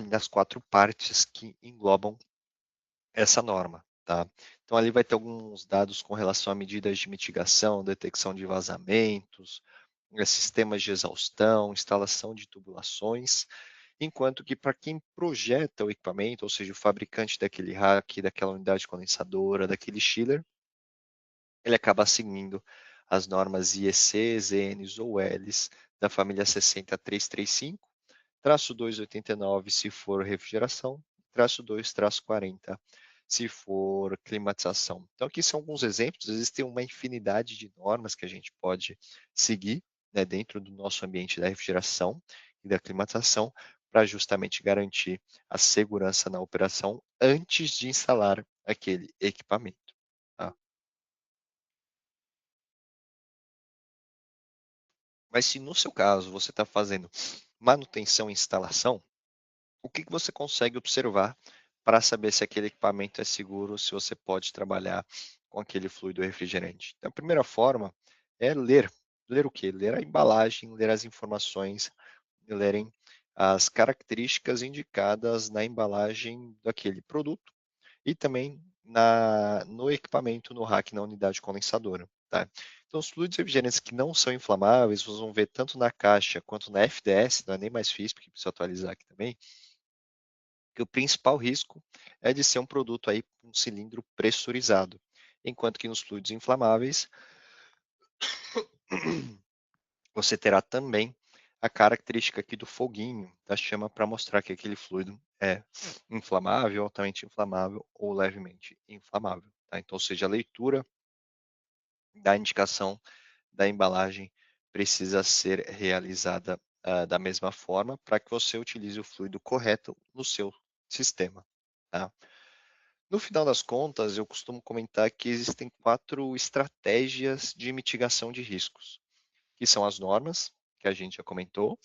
das 4 partes que englobam essa norma, tá? Então ali vai ter alguns dados com relação a medidas de mitigação, detecção de vazamentos, sistemas de exaustão, instalação de tubulações, enquanto que para quem projeta o equipamento, ou seja, o fabricante daquele rack, daquela unidade condensadora, daquele chiller, ele acaba seguindo as normas IEC, ZNs ou Ls da família 60335, traço 289 se for refrigeração, traço 2, traço 40 se for climatização. Então aqui são alguns exemplos, existem uma infinidade de normas que a gente pode seguir, né, dentro do nosso ambiente da refrigeração e da climatização para justamente garantir a segurança na operação antes de instalar aquele equipamento. Tá? Mas se no seu caso você está fazendo manutenção e instalação, o que você consegue observar para saber se aquele equipamento é seguro, se você pode trabalhar com aquele fluido refrigerante? Então, a primeira forma é ler. Ler o quê? Ler a embalagem, ler as informações, lerem as características indicadas na embalagem daquele produto e também no equipamento, no rack, na unidade condensadora. Tá? Então, os fluidos refrigerantes que não são inflamáveis, vocês vão ver tanto na caixa quanto na FDS, não é nem mais FISP, que precisa atualizar aqui também, que o principal risco é de ser um produto aí com um cilindro pressurizado, enquanto que nos fluidos inflamáveis você terá também a característica aqui do foguinho, da chama, para mostrar que aquele fluido é inflamável, altamente inflamável ou levemente inflamável. Tá? Então, ou seja, a leitura da indicação da embalagem precisa ser realizada da mesma forma para que você utilize o fluido correto no seu sistema. Tá? No final das contas, eu costumo comentar que existem 4 estratégias de mitigação de riscos, que são as normas, que a gente já comentou,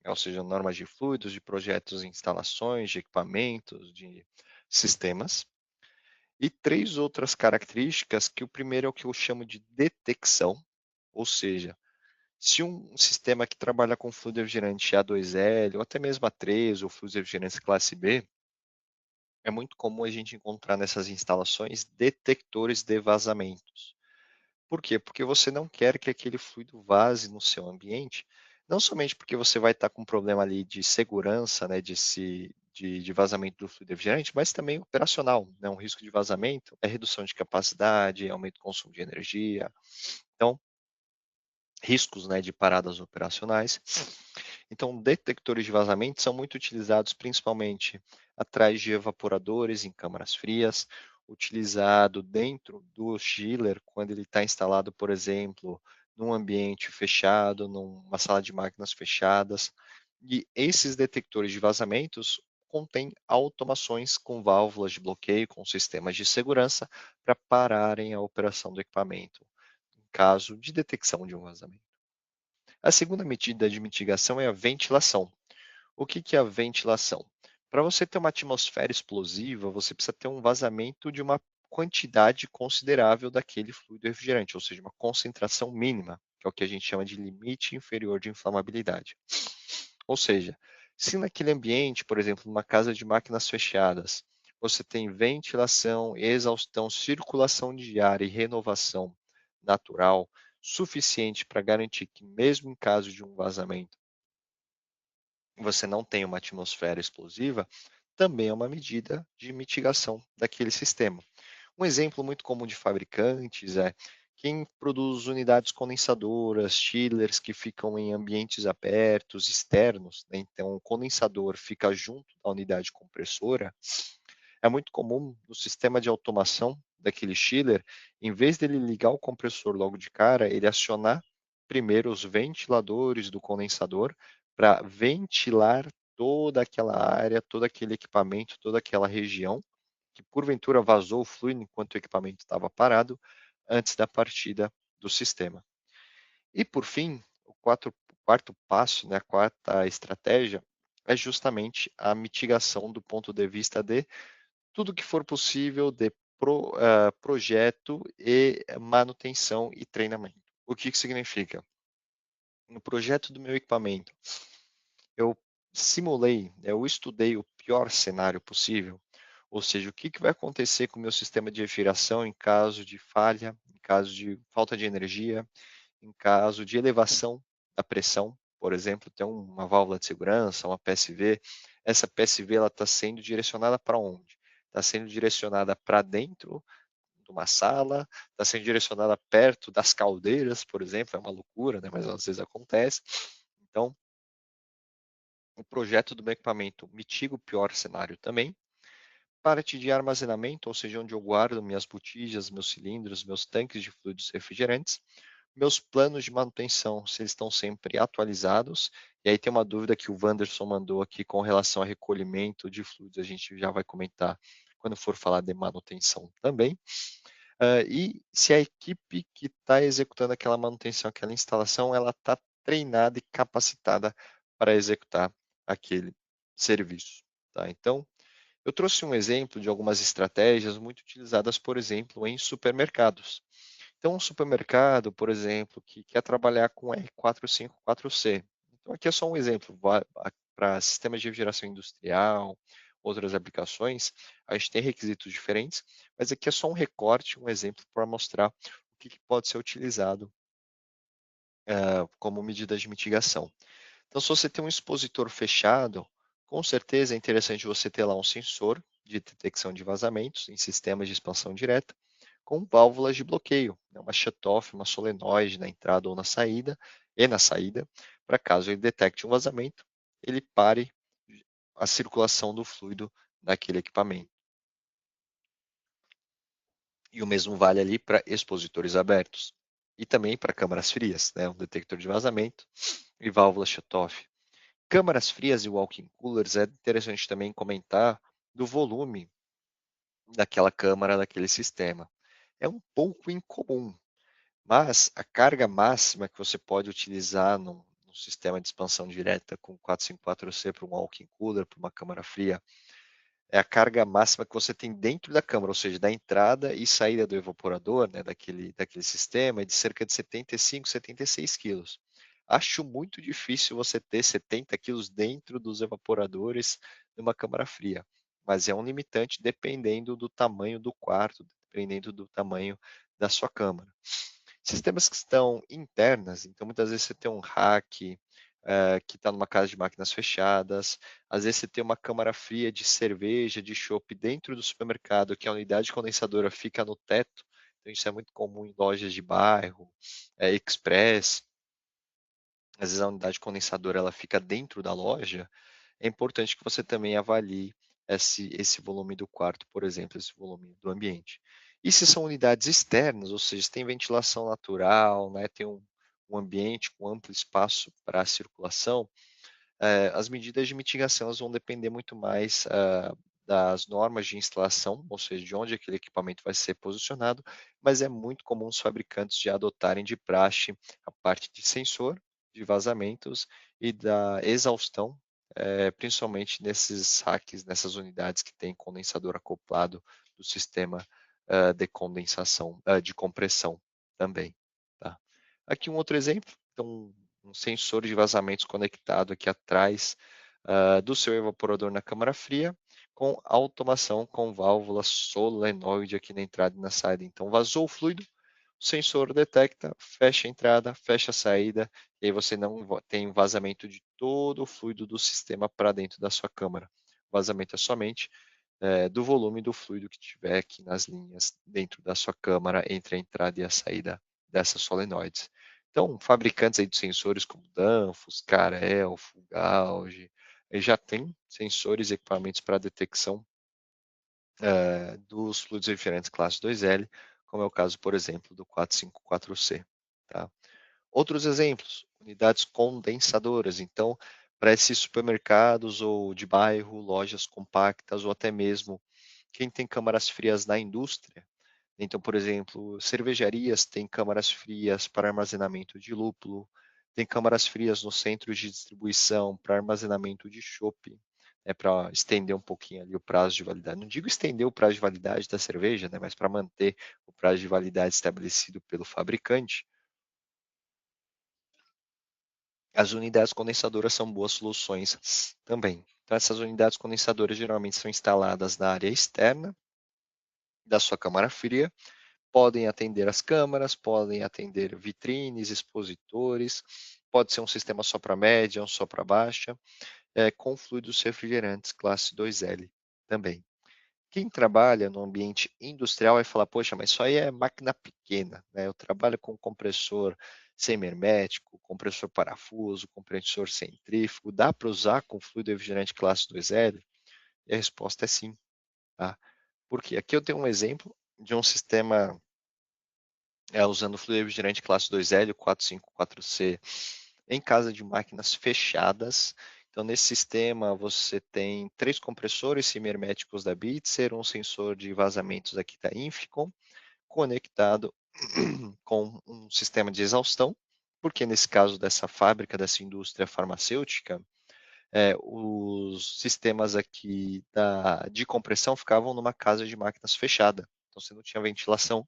ou seja, normas de fluidos, de projetos e instalações, de equipamentos, de sistemas, e 3 outras características, que o primeiro é o que eu chamo de detecção, ou seja, se um sistema que trabalha com fluido refrigerante A2L, ou até mesmo A3, ou fluidos refrigerantes classe B, é muito comum a gente encontrar nessas instalações detectores de vazamentos. Por quê? Porque você não quer que aquele fluido vaze no seu ambiente, não somente porque você vai estar com um problema ali de segurança, né, de vazamento do fluido refrigerante, mas também operacional, né? Um risco de vazamento é redução de capacidade, aumento do consumo de energia. Então, riscos, né, de paradas operacionais. Então, detectores de vazamento são muito utilizados principalmente atrás de evaporadores em câmaras frias, utilizado dentro do chiller quando ele está instalado, por exemplo, num ambiente fechado, numa sala de máquinas fechadas. E esses detectores de vazamentos contêm automações com válvulas de bloqueio, com sistemas de segurança para pararem a operação do equipamento em caso de detecção de um vazamento. A segunda medida de mitigação é a ventilação. O que é a ventilação? Para você ter uma atmosfera explosiva, você precisa ter um vazamento de uma quantidade considerável daquele fluido refrigerante, ou seja, uma concentração mínima, que é o que a gente chama de limite inferior de inflamabilidade. Ou seja, se naquele ambiente, por exemplo, numa casa de máquinas fechadas, você tem ventilação, exaustão, circulação de ar e renovação natural suficiente para garantir que, mesmo em caso de um vazamento, você não tem uma atmosfera explosiva, também é uma medida de mitigação daquele sistema. Um exemplo muito comum de fabricantes é quem produz unidades condensadoras, chillers que ficam em ambientes abertos, externos, né? Então o condensador fica junto da unidade compressora. É muito comum no sistema de automação daquele chiller, em vez dele ligar o compressor logo de cara, ele acionar primeiro os ventiladores do condensador para ventilar toda aquela área, todo aquele equipamento, toda aquela região que porventura vazou o fluido enquanto o equipamento estava parado antes da partida do sistema. E por fim, o quarto passo, né, a quarta estratégia é justamente a mitigação do ponto de vista de tudo que for possível de projeto e manutenção e treinamento. O que que significa? No projeto do meu equipamento, eu simulei, eu estudei o pior cenário possível, ou seja, o que que vai acontecer com o meu sistema de refrigeração em caso de falha, em caso de falta de energia, em caso de elevação da pressão, por exemplo, tem uma válvula de segurança, uma PSV, essa PSV ela está sendo direcionada para onde? Está sendo direcionada para dentro de uma sala, está sendo direcionada perto das caldeiras, por exemplo, é uma loucura, né? Mas às vezes acontece. Então, o projeto do meu equipamento mitiga o pior cenário também. Parte de armazenamento, ou seja, onde eu guardo minhas botijas, meus cilindros, meus tanques de fluidos refrigerantes, meus planos de manutenção, se eles estão sempre atualizados. E aí tem uma dúvida que o Wanderson mandou aqui com relação a recolhimento de fluidos, a gente já vai comentar quando for falar de manutenção também. E se a equipe que está executando aquela manutenção, aquela instalação, ela está treinada e capacitada para executar aquele serviço. Tá? Então, eu trouxe um exemplo de algumas estratégias muito utilizadas, por exemplo, em supermercados. Então, um supermercado, por exemplo, que quer trabalhar com R454C. Então, aqui é só um exemplo, para sistemas de refrigeração industrial, outras aplicações, a gente tem requisitos diferentes, mas aqui é só um recorte, um exemplo para mostrar o que pode ser utilizado como medida de mitigação. Então, se você tem um expositor fechado, com certeza é interessante você ter lá um sensor de detecção de vazamentos em sistemas de expansão direta, com válvulas de bloqueio, né, uma shutoff, uma solenoide na entrada ou na saída, para caso ele detecte um vazamento, ele pare a circulação do fluido naquele equipamento. E o mesmo vale ali para expositores abertos e também para câmaras frias, né, um detector de vazamento e válvula shutoff. Câmaras frias e walk-in coolers é interessante também comentar do volume daquela câmara, daquele sistema. É um pouco incomum, mas a carga máxima que você pode utilizar no sistema de expansão direta com 454C para um walk-in cooler, para uma câmara fria, é a carga máxima que você tem dentro da câmara, ou seja, da entrada e saída do evaporador, né, daquele sistema, é de cerca de 75, 76 quilos. Acho muito difícil você ter 70 quilos dentro dos evaporadores numa câmara fria, mas é um limitante dependendo do tamanho do quarto, dependendo do tamanho da sua câmara. Sistemas que estão internas, então muitas vezes você tem um rack que está numa casa de máquinas fechadas, às vezes você tem uma câmara fria de cerveja, de chopp dentro do supermercado, que a unidade condensadora fica no teto, então isso é muito comum em lojas de bairro, express, às vezes a unidade condensadora ela fica dentro da loja, é importante que você também avalie esse volume do quarto, por exemplo, esse volume do ambiente. E se são unidades externas, ou seja, se tem ventilação natural, né, tem um ambiente com amplo espaço para a circulação, as medidas de mitigação elas vão depender muito mais das normas de instalação, ou seja, de onde aquele equipamento vai ser posicionado, mas é muito comum os fabricantes já adotarem de praxe a parte de sensor, de vazamentos e da exaustão principalmente nesses racks, nessas unidades que tem condensador acoplado do sistema de condensação, de compressão também. Tá? Aqui um outro exemplo, então um sensor de vazamentos conectado aqui atrás do seu evaporador na câmara fria, com automação com válvula solenoide aqui na entrada e na saída. Então vazou o fluido, o sensor detecta, fecha a entrada, fecha a saída, e aí você não tem vazamento de todo o fluido do sistema para dentro da sua câmara. O vazamento é somente do volume do fluido que tiver aqui nas linhas dentro da sua câmara entre a entrada e a saída dessas solenoides. Então, fabricantes aí de sensores como Danfoss, Carel, Fugauge, já tem sensores e equipamentos para detecção dos fluidos refrigerantes classe 2L, como é o caso, por exemplo, do 454C. Tá? Outros exemplos, unidades condensadoras. Então, para esses supermercados ou de bairro, lojas compactas ou até mesmo quem tem câmaras frias na indústria. Então, por exemplo, cervejarias têm câmaras frias para armazenamento de lúpulo, tem câmaras frias nos centros de distribuição para armazenamento de chopp, para estender um pouquinho ali o prazo de validade. Não digo estender o prazo de validade da cerveja, né, mas para manter o prazo de validade estabelecido pelo fabricante. As unidades condensadoras são boas soluções também. Então, essas unidades condensadoras geralmente são instaladas na área externa da sua câmara fria, podem atender as câmaras, podem atender vitrines, expositores, pode ser um sistema só para média, um só para baixa, com fluidos refrigerantes classe 2L também. Quem trabalha no ambiente industrial vai falar, poxa, mas isso aí é máquina pequena, né? Eu trabalho com compressor semi-hermético, compressor parafuso, compressor centrífugo, dá para usar com fluido refrigerante classe 2L? E a resposta é sim, tá? Porque aqui eu tenho um exemplo de um sistema usando fluido refrigerante classe 2L, 454C, em casa de máquinas fechadas. Então, nesse sistema, você tem 3 compressores semi-herméticos da Bitzer, um sensor de vazamentos aqui da Inficon, conectado com um sistema de exaustão, porque nesse caso dessa fábrica, dessa indústria farmacêutica, os sistemas aqui de compressão ficavam numa casa de máquinas fechada, então você não tinha ventilação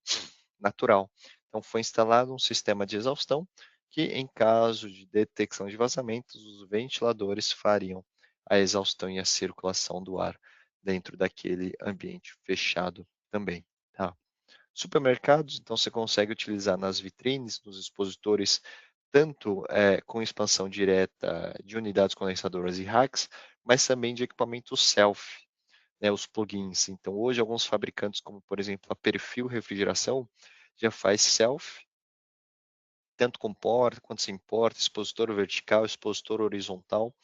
natural. Então foi instalado um sistema de exaustão que, em caso de detecção de vazamentos, os ventiladores fariam a exaustão e a circulação do ar dentro daquele ambiente fechado também. Tá? Supermercados, então você consegue utilizar nas vitrines, nos expositores, tanto com expansão direta de unidades condensadoras e racks, mas também de equipamentos self, né, os plugins. Então, hoje, alguns fabricantes, como por exemplo a Perfil Refrigeração, já faz self, tanto com porta quanto sem porta, expositor vertical, expositor horizontal,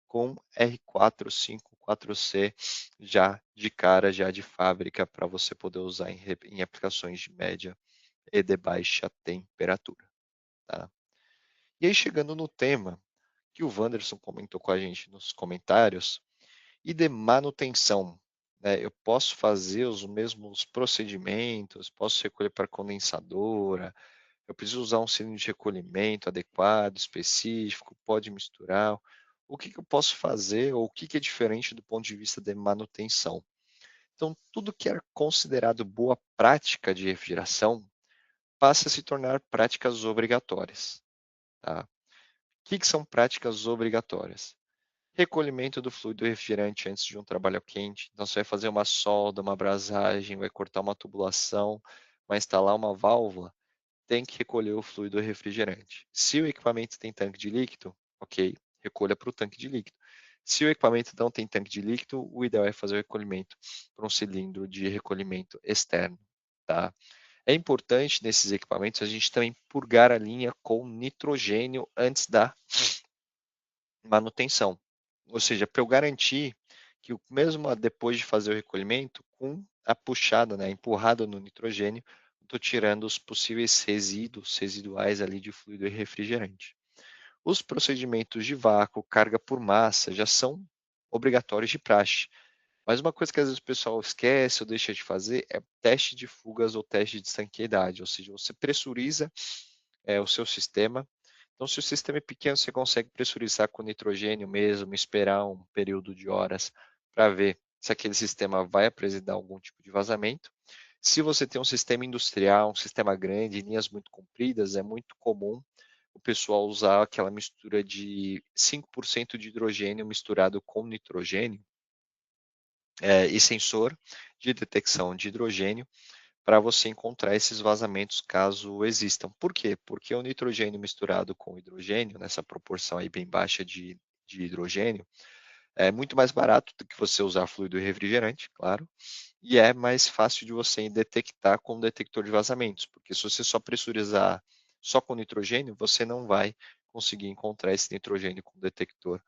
com R454C já de cara, já de fábrica, para você poder usar em aplicações de média e de baixa temperatura. Tá? E aí, chegando no tema que o Wanderson comentou com a gente nos comentários, e de manutenção, né? Eu posso fazer os mesmos procedimentos, posso recolher para condensadora, eu preciso usar um cilindro de recolhimento adequado, específico, pode misturar. O que eu posso fazer ou o que é diferente do ponto de vista de manutenção? Então, tudo que era considerado boa prática de refrigeração passa a se tornar práticas obrigatórias. Tá? O que são práticas obrigatórias? Recolhimento do fluido refrigerante antes de um trabalho quente. Então, você vai fazer uma solda, uma abrasagem, vai cortar uma tubulação, vai instalar uma válvula, tem que recolher o fluido refrigerante. Se o equipamento tem tanque de líquido, ok, recolha para o tanque de líquido. Se o equipamento não tem tanque de líquido, o ideal é fazer o recolhimento para um cilindro de recolhimento externo. Tá? É importante nesses equipamentos a gente também purgar a linha com nitrogênio antes da manutenção. Ou seja, para eu garantir que mesmo depois de fazer o recolhimento, com a puxada, né, a empurrada no nitrogênio, estou tirando os possíveis resíduos residuais ali de fluido e refrigerante. Os procedimentos de vácuo, carga por massa, já são obrigatórios de praxe. Mas uma coisa que às vezes o pessoal esquece ou deixa de fazer é teste de fugas ou teste de estanqueidade, ou seja, você pressuriza o seu sistema, Então, se o sistema é pequeno, você consegue pressurizar com nitrogênio mesmo, esperar um período de horas para ver se aquele sistema vai apresentar algum tipo de vazamento. Se você tem um sistema industrial, um sistema grande, linhas muito compridas, é muito comum o pessoal usar aquela mistura de 5% de hidrogênio misturado com nitrogênio, e sensor de detecção de hidrogênio para você encontrar esses vazamentos caso existam. Por quê? Porque o nitrogênio misturado com hidrogênio, nessa proporção aí bem baixa de hidrogênio, é muito mais barato do que você usar fluido refrigerante, claro, e é mais fácil de você detectar com o detector de vazamentos, porque se você só pressurizar só com nitrogênio, você não vai conseguir encontrar esse nitrogênio com detector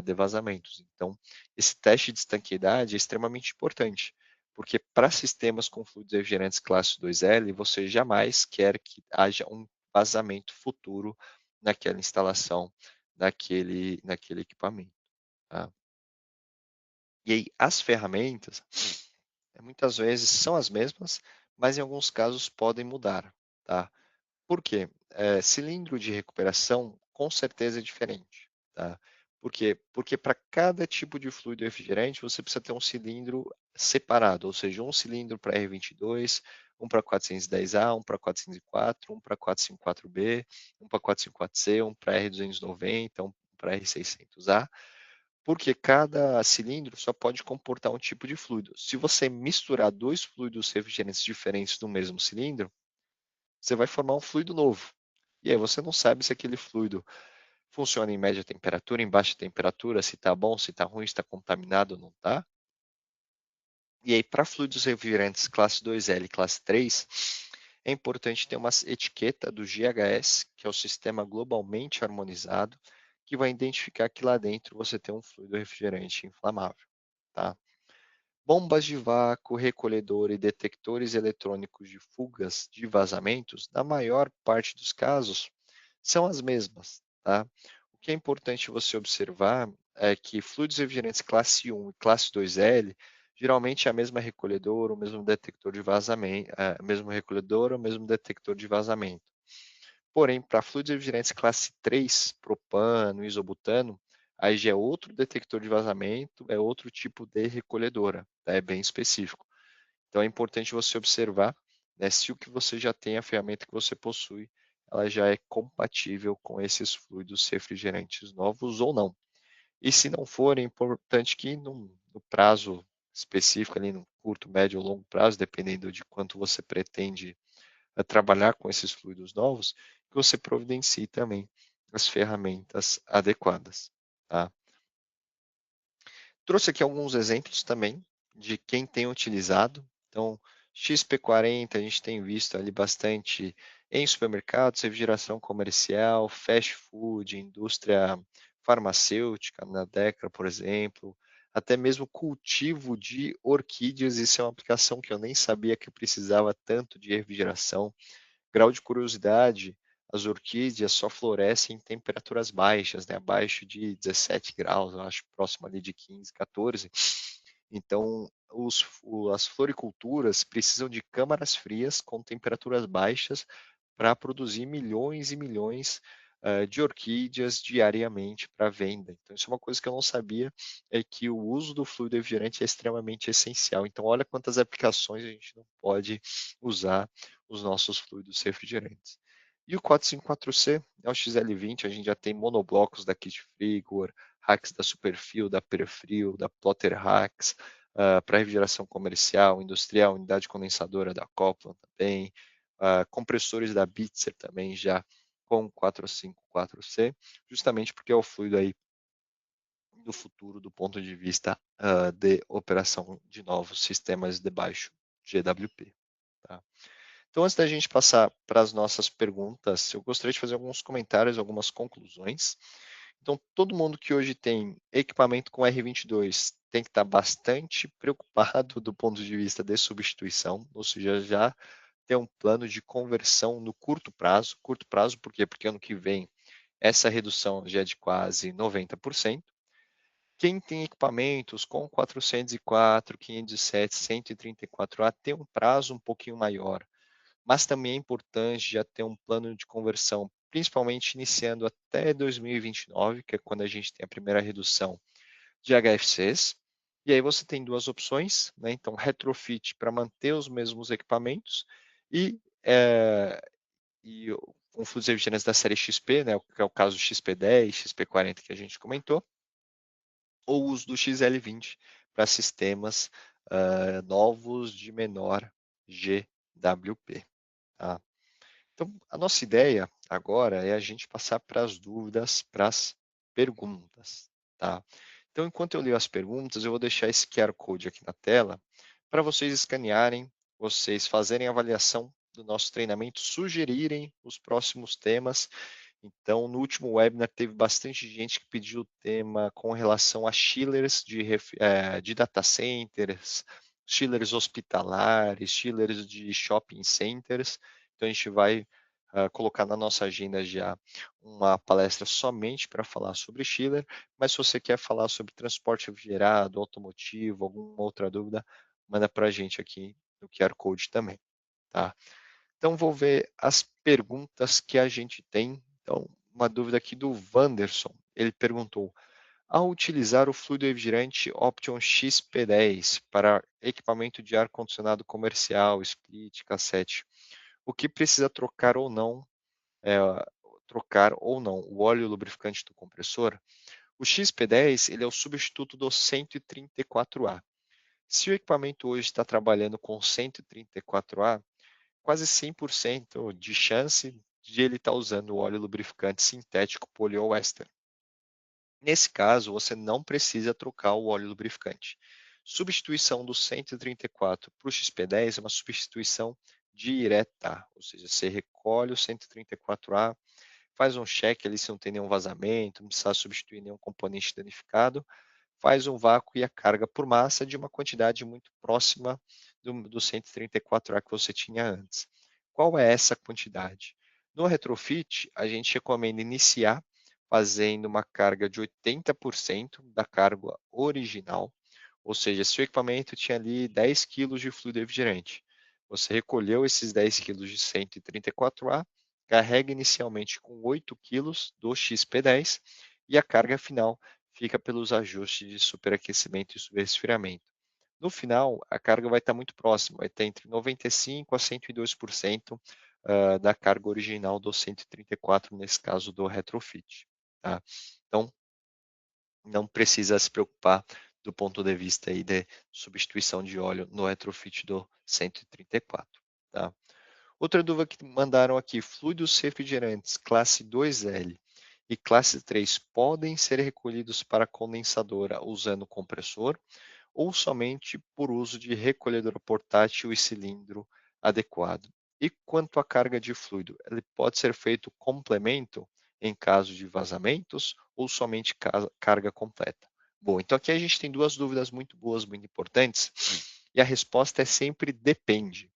de vazamentos. Então, esse teste de estanqueidade é extremamente importante, porque para sistemas com fluidos refrigerantes classe 2L, você jamais quer que haja um vazamento futuro naquela instalação, naquele equipamento. Tá? E aí, as ferramentas, muitas vezes são as mesmas, mas em alguns casos podem mudar. Tá? Por quê? Cilindro de recuperação com certeza é diferente. Tá? Por quê? Porque para cada tipo de fluido refrigerante você precisa ter um cilindro separado, ou seja, um cilindro para R22, um para 410A, um para 404, um para 454B, um para 454C, um para R290, um para R600A, porque cada cilindro só pode comportar um tipo de fluido. Se você misturar dois fluidos refrigerantes diferentes no mesmo cilindro, você vai formar um fluido novo. E aí você não sabe se aquele fluido funciona em média temperatura, em baixa temperatura, se está bom, se está ruim, se está contaminado ou não está. E aí, para fluidos refrigerantes classe 2L e classe 3, é importante ter uma etiqueta do GHS, que é o Sistema Globalmente Harmonizado, que vai identificar que lá dentro você tem um fluido refrigerante inflamável. Tá? Bombas de vácuo, recolhedor e detectores eletrônicos de fugas de vazamentos, na maior parte dos casos, são as mesmas. Tá? O que é importante você observar é que fluidos refrigerantes classe 1 e classe 2L, geralmente é a mesma recolhedora, o mesmo detector de vazamento, mesmo recolhedor, o mesmo detector de vazamento. Porém, para fluidos refrigerantes classe 3, propano, isobutano, aí já é outro detector de vazamento, é outro tipo de recolhedora, tá? É bem específico. Então é importante você observar, né, se o que você já tem, a ferramenta que você possui, ela já é compatível com esses fluidos refrigerantes novos ou não. E se não for, é importante que no prazo específico, ali no curto, médio ou longo prazo, dependendo de quanto você pretende trabalhar com esses fluidos novos, que você providencie também as ferramentas adequadas. Tá? Trouxe aqui alguns exemplos também de quem tem utilizado. Então, XP40 a gente tem visto ali bastante em supermercados, refrigeração comercial, fast food, indústria farmacêutica, na Decra, por exemplo, até mesmo cultivo de orquídeas. Isso é uma aplicação que eu nem sabia que precisava tanto de refrigeração. Grau de curiosidade, as orquídeas só florescem em temperaturas baixas, né? Abaixo de 17 graus, eu acho próximo ali de 15, 14. Então, as floriculturas precisam de câmaras frias com temperaturas baixas para produzir milhões e milhões de orquídeas diariamente para venda. Então, isso é uma coisa que eu não sabia, é que o uso do fluido refrigerante é extremamente essencial. Então, olha quantas aplicações a gente não pode usar os nossos fluidos refrigerantes. E o 454C é o XL20, a gente já tem monoblocos da Kit Frigor, hacks da Superfrio, da Perfrio, da Plotter Hacks, para refrigeração comercial, industrial, unidade condensadora da Copland também, compressores da Bitzer também já com 454C, justamente porque é o fluido aí do futuro do ponto de vista de operação de novos sistemas de baixo GWP. Tá? Então, antes da gente passar para as nossas perguntas, eu gostaria de fazer alguns comentários, algumas conclusões. Então, todo mundo que hoje tem equipamento com R22 tem que estar bastante preocupado do ponto de vista de substituição, ou seja, já ter um plano de conversão no curto prazo. Curto prazo, por quê? Porque ano que vem essa redução já é de quase 90%. Quem tem equipamentos com 404, 507, 134A tem um prazo um pouquinho maior, mas também é importante já ter um plano de conversão principalmente iniciando até 2029, que é quando a gente tem a primeira redução de HFCs. E aí você tem duas opções, né? Então, retrofit para manter os mesmos equipamentos e, com fluidos refrigerantes da série XP, né? Que é o caso do XP10, XP40 que a gente comentou, ou o uso do XL20 para sistemas novos de menor GWP. Tá? Então, a nossa ideia agora é a gente passar para as dúvidas, para as perguntas. Tá? Então, enquanto eu leio as perguntas, eu vou deixar esse QR Code aqui na tela para vocês escanearem, vocês fazerem a avaliação do nosso treinamento, sugerirem os próximos temas. Então, no último webinar, teve bastante gente que pediu o tema com relação a chillers de data centers, chillers hospitalares, chillers de shopping centers. Então, a gente vai colocar na nossa agenda já uma palestra somente para falar sobre chiller, mas se você quer falar sobre transporte refrigerado, automotivo, alguma outra dúvida, manda para a gente aqui no QR Code também, tá? Então, vou ver as perguntas que a gente tem. Então, uma dúvida aqui do Wanderson. Ele perguntou: ao utilizar o fluido refrigerante Option XP10 para equipamento de ar-condicionado comercial, split, cassete, o que precisa é, trocar ou não o óleo lubrificante do compressor? O XP10 ele é o substituto do 134A. Se o equipamento hoje está trabalhando com 134A, quase 100% de chance de ele estar usando o óleo lubrificante sintético poliéster. Nesse caso, você não precisa trocar o óleo lubrificante. Substituição do 134 para o XP10 é uma substituição direta, ou seja, você recolhe o 134A, faz um check ali se não tem nenhum vazamento, não precisa substituir nenhum componente danificado, faz um vácuo e a carga por massa de uma quantidade muito próxima do 134A que você tinha antes. Qual é essa quantidade? No retrofit, a gente recomenda iniciar fazendo uma carga de 80% da carga original, ou seja, se o equipamento tinha ali 10 kg de fluido refrigerante, você recolheu esses 10 kg de 134A, carrega inicialmente com 8 kg do XP10 e a carga final fica pelos ajustes de superaquecimento e subresfriamento. No final, a carga vai estar muito próxima, vai estar entre 95% a 102% da carga original do 134, nesse caso do retrofit. Tá? Então, não precisa se preocupar do ponto de vista aí de substituição de óleo no retrofit do 134. Tá? Outra dúvida que mandaram aqui: fluidos refrigerantes classe 2L e classe 3 podem ser recolhidos para condensadora usando compressor ou somente por uso de recolhedora portátil e cilindro adequado? E quanto à carga de fluido, ele pode ser feito complemento em caso de vazamentos ou somente carga completa? Bom, então aqui a gente tem duas dúvidas muito boas, muito importantes, e a resposta é sempre depende,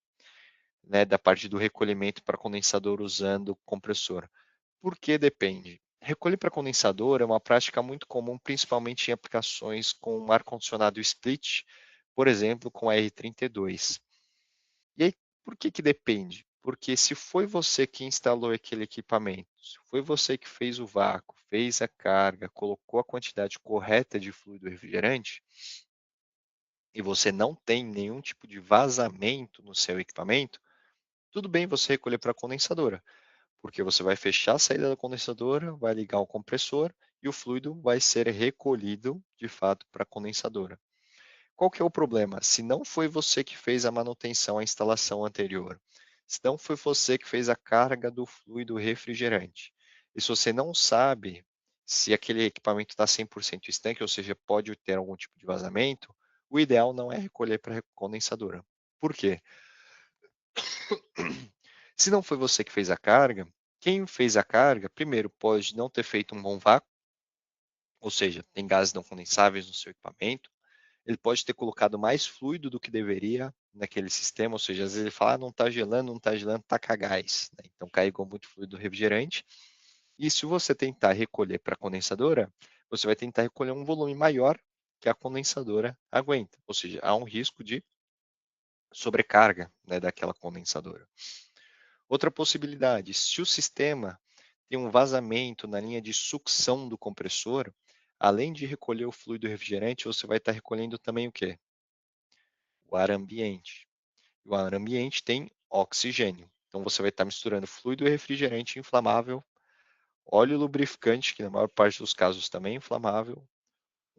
né, da parte do recolhimento para condensador usando compressor. Por que depende? Recolher para condensador é uma prática muito comum, principalmente em aplicações com ar-condicionado split, por exemplo, com R32. E aí, por que depende? Porque se foi você que instalou aquele equipamento, se foi você que fez o vácuo, fez a carga, colocou a quantidade correta de fluido refrigerante, e você não tem nenhum tipo de vazamento no seu equipamento, tudo bem você recolher para a condensadora, porque você vai fechar a saída da condensadora, vai ligar o compressor e o fluido vai ser recolhido de fato para a condensadora. Qual que é o problema? Se não foi você que fez a manutenção, a instalação anterior, se não foi você que fez a carga do fluido refrigerante, e se você não sabe se aquele equipamento está 100% estanque, ou seja, pode ter algum tipo de vazamento, o ideal não é recolher para a condensadora. Por quê? Se não foi você que fez a carga, quem fez a carga, primeiro, pode não ter feito um bom vácuo, ou seja, tem gases não condensáveis no seu equipamento. Ele pode ter colocado mais fluido do que deveria naquele sistema, ou seja, às vezes ele fala, não está gelando, não está gelando, está com gás. Né? Então, carregou muito fluido refrigerante. E se você tentar recolher para a condensadora, você vai tentar recolher um volume maior que a condensadora aguenta. Ou seja, há um risco de sobrecarga, né, daquela condensadora. Outra possibilidade, se o sistema tem um vazamento na linha de sucção do compressor, além de recolher o fluido refrigerante, você vai estar recolhendo também o quê? O ar ambiente. O ar ambiente tem oxigênio. Então você vai estar misturando fluido refrigerante inflamável, óleo lubrificante, que na maior parte dos casos também é inflamável,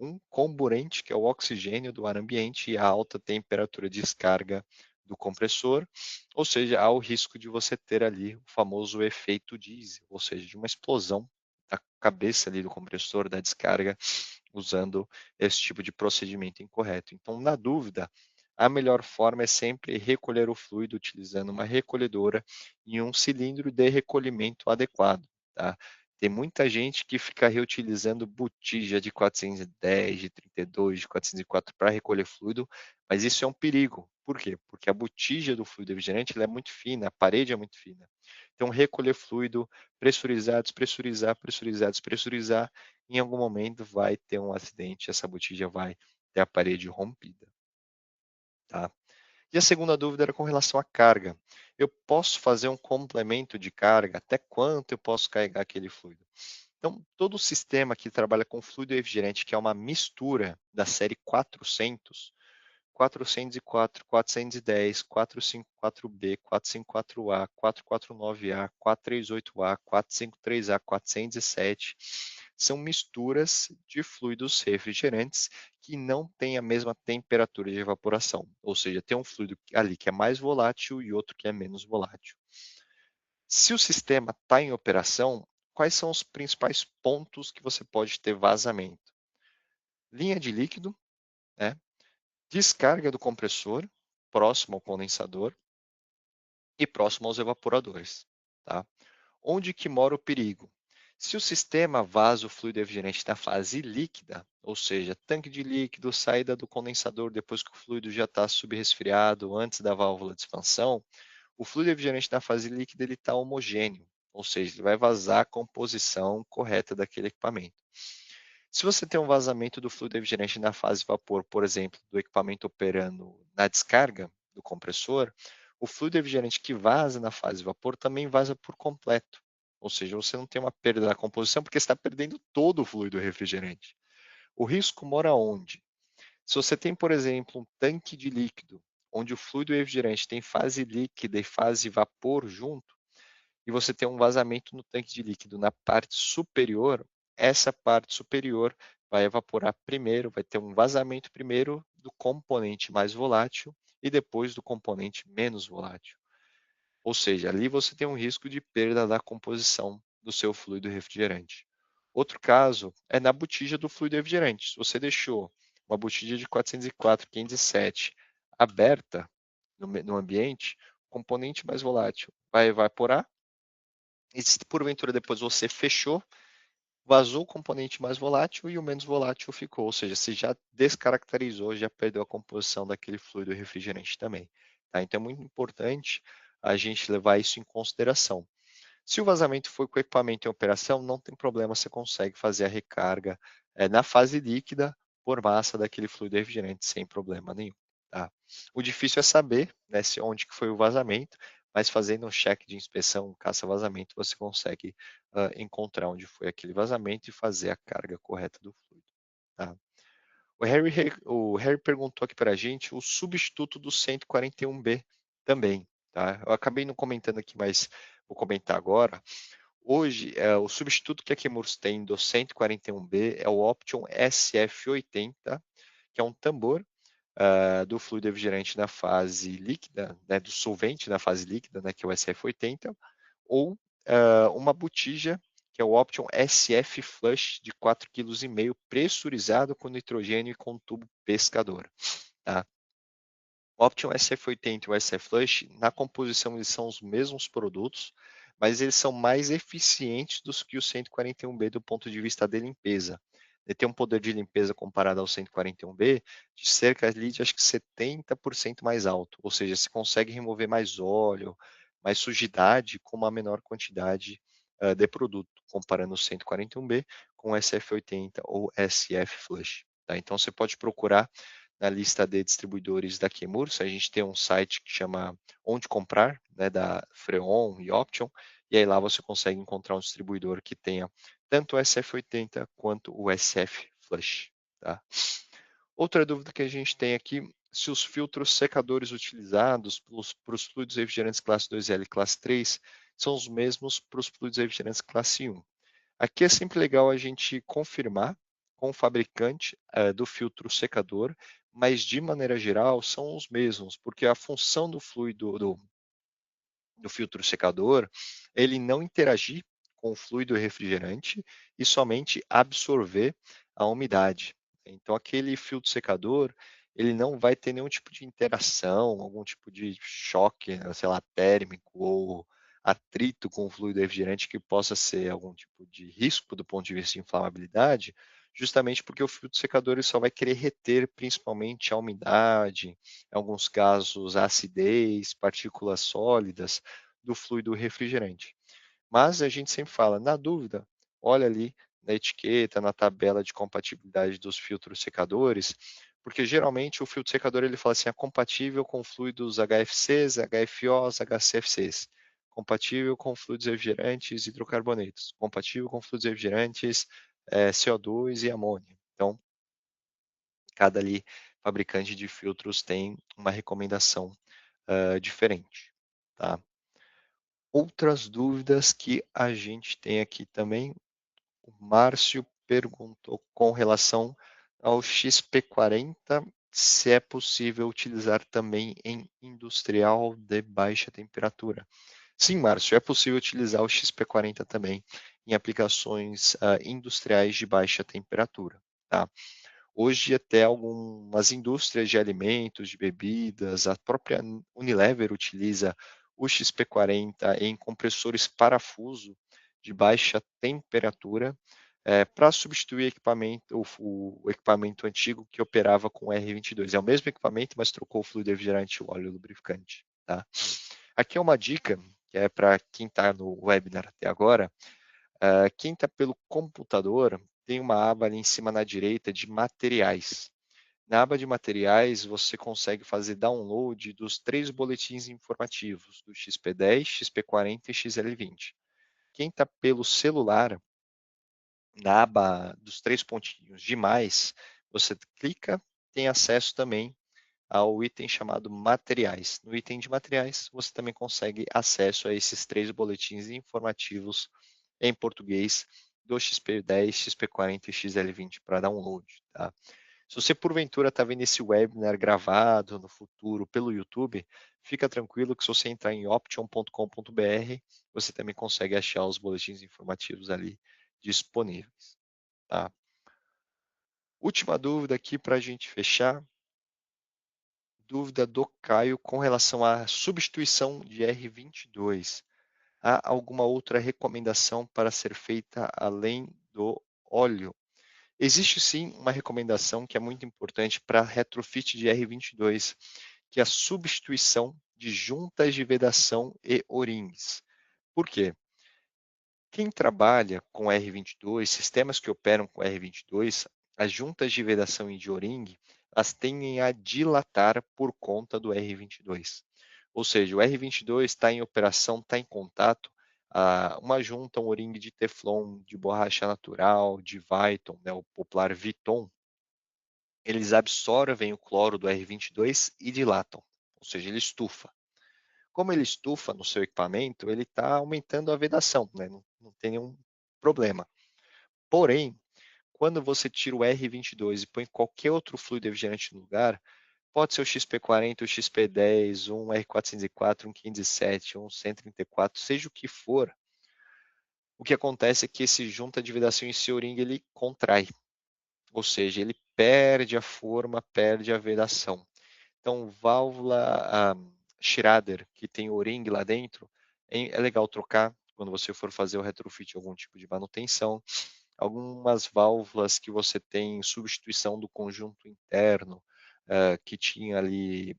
um comburente, que é o oxigênio do ar ambiente, e a alta temperatura de descarga do compressor, ou seja, há o risco de você ter ali o famoso efeito diesel, ou seja, de uma explosão da cabeça ali do compressor, da descarga, usando esse tipo de procedimento incorreto. Então, na dúvida, a melhor forma é sempre recolher o fluido utilizando uma recolhedora e um cilindro de recolhimento adequado, tá? Tem muita gente que fica reutilizando botija de 410, de 32, de 404 para recolher fluido, mas isso é um perigo. Por quê? Porque a botija do fluido refrigerante ela é muito fina, a parede é muito fina. Então, recolher fluido, pressurizar, despressurizar, pressurizar, despressurizar, em algum momento vai ter um acidente, essa botija vai ter a parede rompida, tá? E a segunda dúvida era com relação à carga. Eu posso fazer um complemento de carga? Até quanto eu posso carregar aquele fluido? Então, todo o sistema que trabalha com fluido refrigerante, que é uma mistura da série 400, 404, 410, 454B, 454A, 449A, 438A, 453A, 407, são misturas de fluidos refrigerantes que não têm a mesma temperatura de evaporação, ou seja, tem um fluido ali que é mais volátil e outro que é menos volátil. Se o sistema está em operação, quais são os principais pontos que você pode ter vazamento? Linha de líquido, né? Descarga do compressor, próximo ao condensador e próximo aos evaporadores, tá? Onde que mora o perigo? Se o sistema vaza o fluido refrigerante na fase líquida, ou seja, tanque de líquido, saída do condensador depois que o fluido já está subresfriado, antes da válvula de expansão, o fluido refrigerante na fase líquida ele está homogêneo, ou seja, ele vai vazar a composição correta daquele equipamento. Se você tem um vazamento do fluido refrigerante na fase vapor, por exemplo, do equipamento operando na descarga do compressor, o fluido refrigerante que vaza na fase vapor também vaza por completo. Ou seja, você não tem uma perda na composição porque está perdendo todo o fluido refrigerante. O risco mora onde? Se você tem, por exemplo, um tanque de líquido, onde o fluido refrigerante tem fase líquida e fase vapor junto, e você tem um vazamento no tanque de líquido na parte superior, essa parte superior vai evaporar primeiro, vai ter um vazamento primeiro do componente mais volátil e depois do componente menos volátil. Ou seja, ali você tem um risco de perda da composição do seu fluido refrigerante. Outro caso é na botija do fluido refrigerante. Se você deixou uma botija de 404, 507 aberta no ambiente, o componente mais volátil vai evaporar e se porventura depois você fechou, vazou o componente mais volátil e o menos volátil ficou, ou seja, você já descaracterizou, já perdeu a composição daquele fluido refrigerante também. Tá? Então é muito importante a gente levar isso em consideração. Se o vazamento for com o equipamento em operação, não tem problema, você consegue fazer a recarga na fase líquida por massa daquele fluido refrigerante sem problema nenhum. Tá? O difícil é saber, né, onde que foi o vazamento, mas fazendo um check de inspeção, caça-vazamento, você consegue encontrar onde foi aquele vazamento e fazer a carga correta do fluido. Tá? O Harry perguntou aqui para a gente o substituto do 141B também. Tá? Eu acabei não comentando aqui, mas vou comentar agora. Hoje, o substituto que a Chemours tem do 141B é o Option SF80, que é um tambor do fluido refrigerante na fase líquida, né, do solvente na fase líquida, né, que é o SF80, ou uma botija, que é o Option SF Flush de 4,5 kg, pressurizado com nitrogênio e com tubo pescador. Tá? O Option SF80 e o SF Flush, na composição, eles são os mesmos produtos, mas eles são mais eficientes do que o 141B do ponto de vista de limpeza. Ele tem um poder de limpeza comparado ao 141B de cerca ali de acho que 70% mais alto, ou seja, se consegue remover mais óleo, mais sujidade com uma menor quantidade de produto, comparando o 141B com o SF80 ou SF Flush. Tá? Então você pode procurar na lista de distribuidores da Chemours. A gente tem um site que chama Onde Comprar, né, da Freon e Option, e aí lá você consegue encontrar um distribuidor que tenha tanto o SF80 quanto o SF Flush, tá? Outra dúvida que a gente tem aqui, se os filtros secadores utilizados para os fluidos refrigerantes classe 2L e classe 3 são os mesmos para os fluidos refrigerantes classe 1. Aqui é sempre legal a gente confirmar com o fabricante do filtro secador, mas de maneira geral são os mesmos, porque a função do fluido do filtro secador, ele não interagir com o fluido refrigerante e somente absorver a umidade. Então, aquele filtro secador, ele não vai ter nenhum tipo de interação, algum tipo de choque, sei lá, térmico ou atrito com o fluido refrigerante que possa ser algum tipo de risco do ponto de vista de inflamabilidade, justamente porque o filtro secador ele só vai querer reter principalmente a umidade, em alguns casos a acidez, partículas sólidas do fluido refrigerante. Mas a gente sempre fala, na dúvida, olha ali na etiqueta, na tabela de compatibilidade dos filtros secadores, porque geralmente o filtro secador ele fala assim, é compatível com fluidos HFCs, HFOs, HCFCs, compatível com fluidos refrigerantes hidrocarbonetos, compatível com fluidos refrigerantes CO2 e amônia. Então, cada ali fabricante de filtros tem uma recomendação diferente, tá? Outras dúvidas que a gente tem aqui também, o Márcio perguntou com relação ao XP40, se é possível utilizar também em industrial de baixa temperatura. Sim, Márcio, é possível utilizar o XP40 também em aplicações industriais de baixa temperatura, tá? Hoje até algumas indústrias de alimentos, de bebidas, a própria Unilever utiliza o XP40 em compressores parafuso de baixa temperatura para substituir o equipamento antigo que operava com R22. É o mesmo equipamento, mas trocou o fluido refrigerante e o óleo lubrificante. Tá? Aqui é uma dica que é para quem está no webinar até agora. Quem está pelo computador tem uma aba ali em cima na direita de materiais. Na aba de materiais, você consegue fazer download dos 3 boletins informativos, do XP10, XP40 e XL20. Quem está pelo celular, na aba dos 3 pontinhos de mais, você clica, tem acesso também ao item chamado materiais. No item de materiais, você também consegue acesso a esses 3 boletins informativos em português do XP10, XP40 e XL20 para download. Tá? Se você porventura está vendo esse webinar gravado no futuro pelo YouTube, fica tranquilo que se você entrar em option.com.br, você também consegue achar os boletins informativos ali disponíveis. Tá? Última dúvida aqui para a gente fechar, dúvida do Caio com relação à substituição de R22. Há alguma outra recomendação para ser feita além do óleo? Existe sim uma recomendação que é muito importante para retrofit de R22, que é a substituição de juntas de vedação e O-rings. Por quê? Quem trabalha com R22, sistemas que operam com R22, as juntas de vedação e de O-ring, elas tendem a dilatar por conta do R22. Ou seja, o R22 está em operação, está em contato, uma junta, um O-ring de Teflon, de borracha natural, de Viton, né, o popular Viton, eles absorvem o cloro do R22 e dilatam, ou seja, ele estufa. Como ele estufa no seu equipamento, ele está aumentando a vedação, né? Não tem nenhum problema. Porém, quando você tira o R22 e põe qualquer outro fluido refrigerante no lugar, pode ser o XP40, o XP10, um R404, um 507, um 134, seja o que for, o que acontece é que esse junta de vedação em seu ring ele contrai, ou seja, ele perde a forma, perde a vedação. Então, válvula Schrader, que tem O-ring lá dentro, é legal trocar quando você for fazer o retrofit, algum tipo de manutenção. Algumas válvulas que você tem substituição do conjunto interno, que tinha ali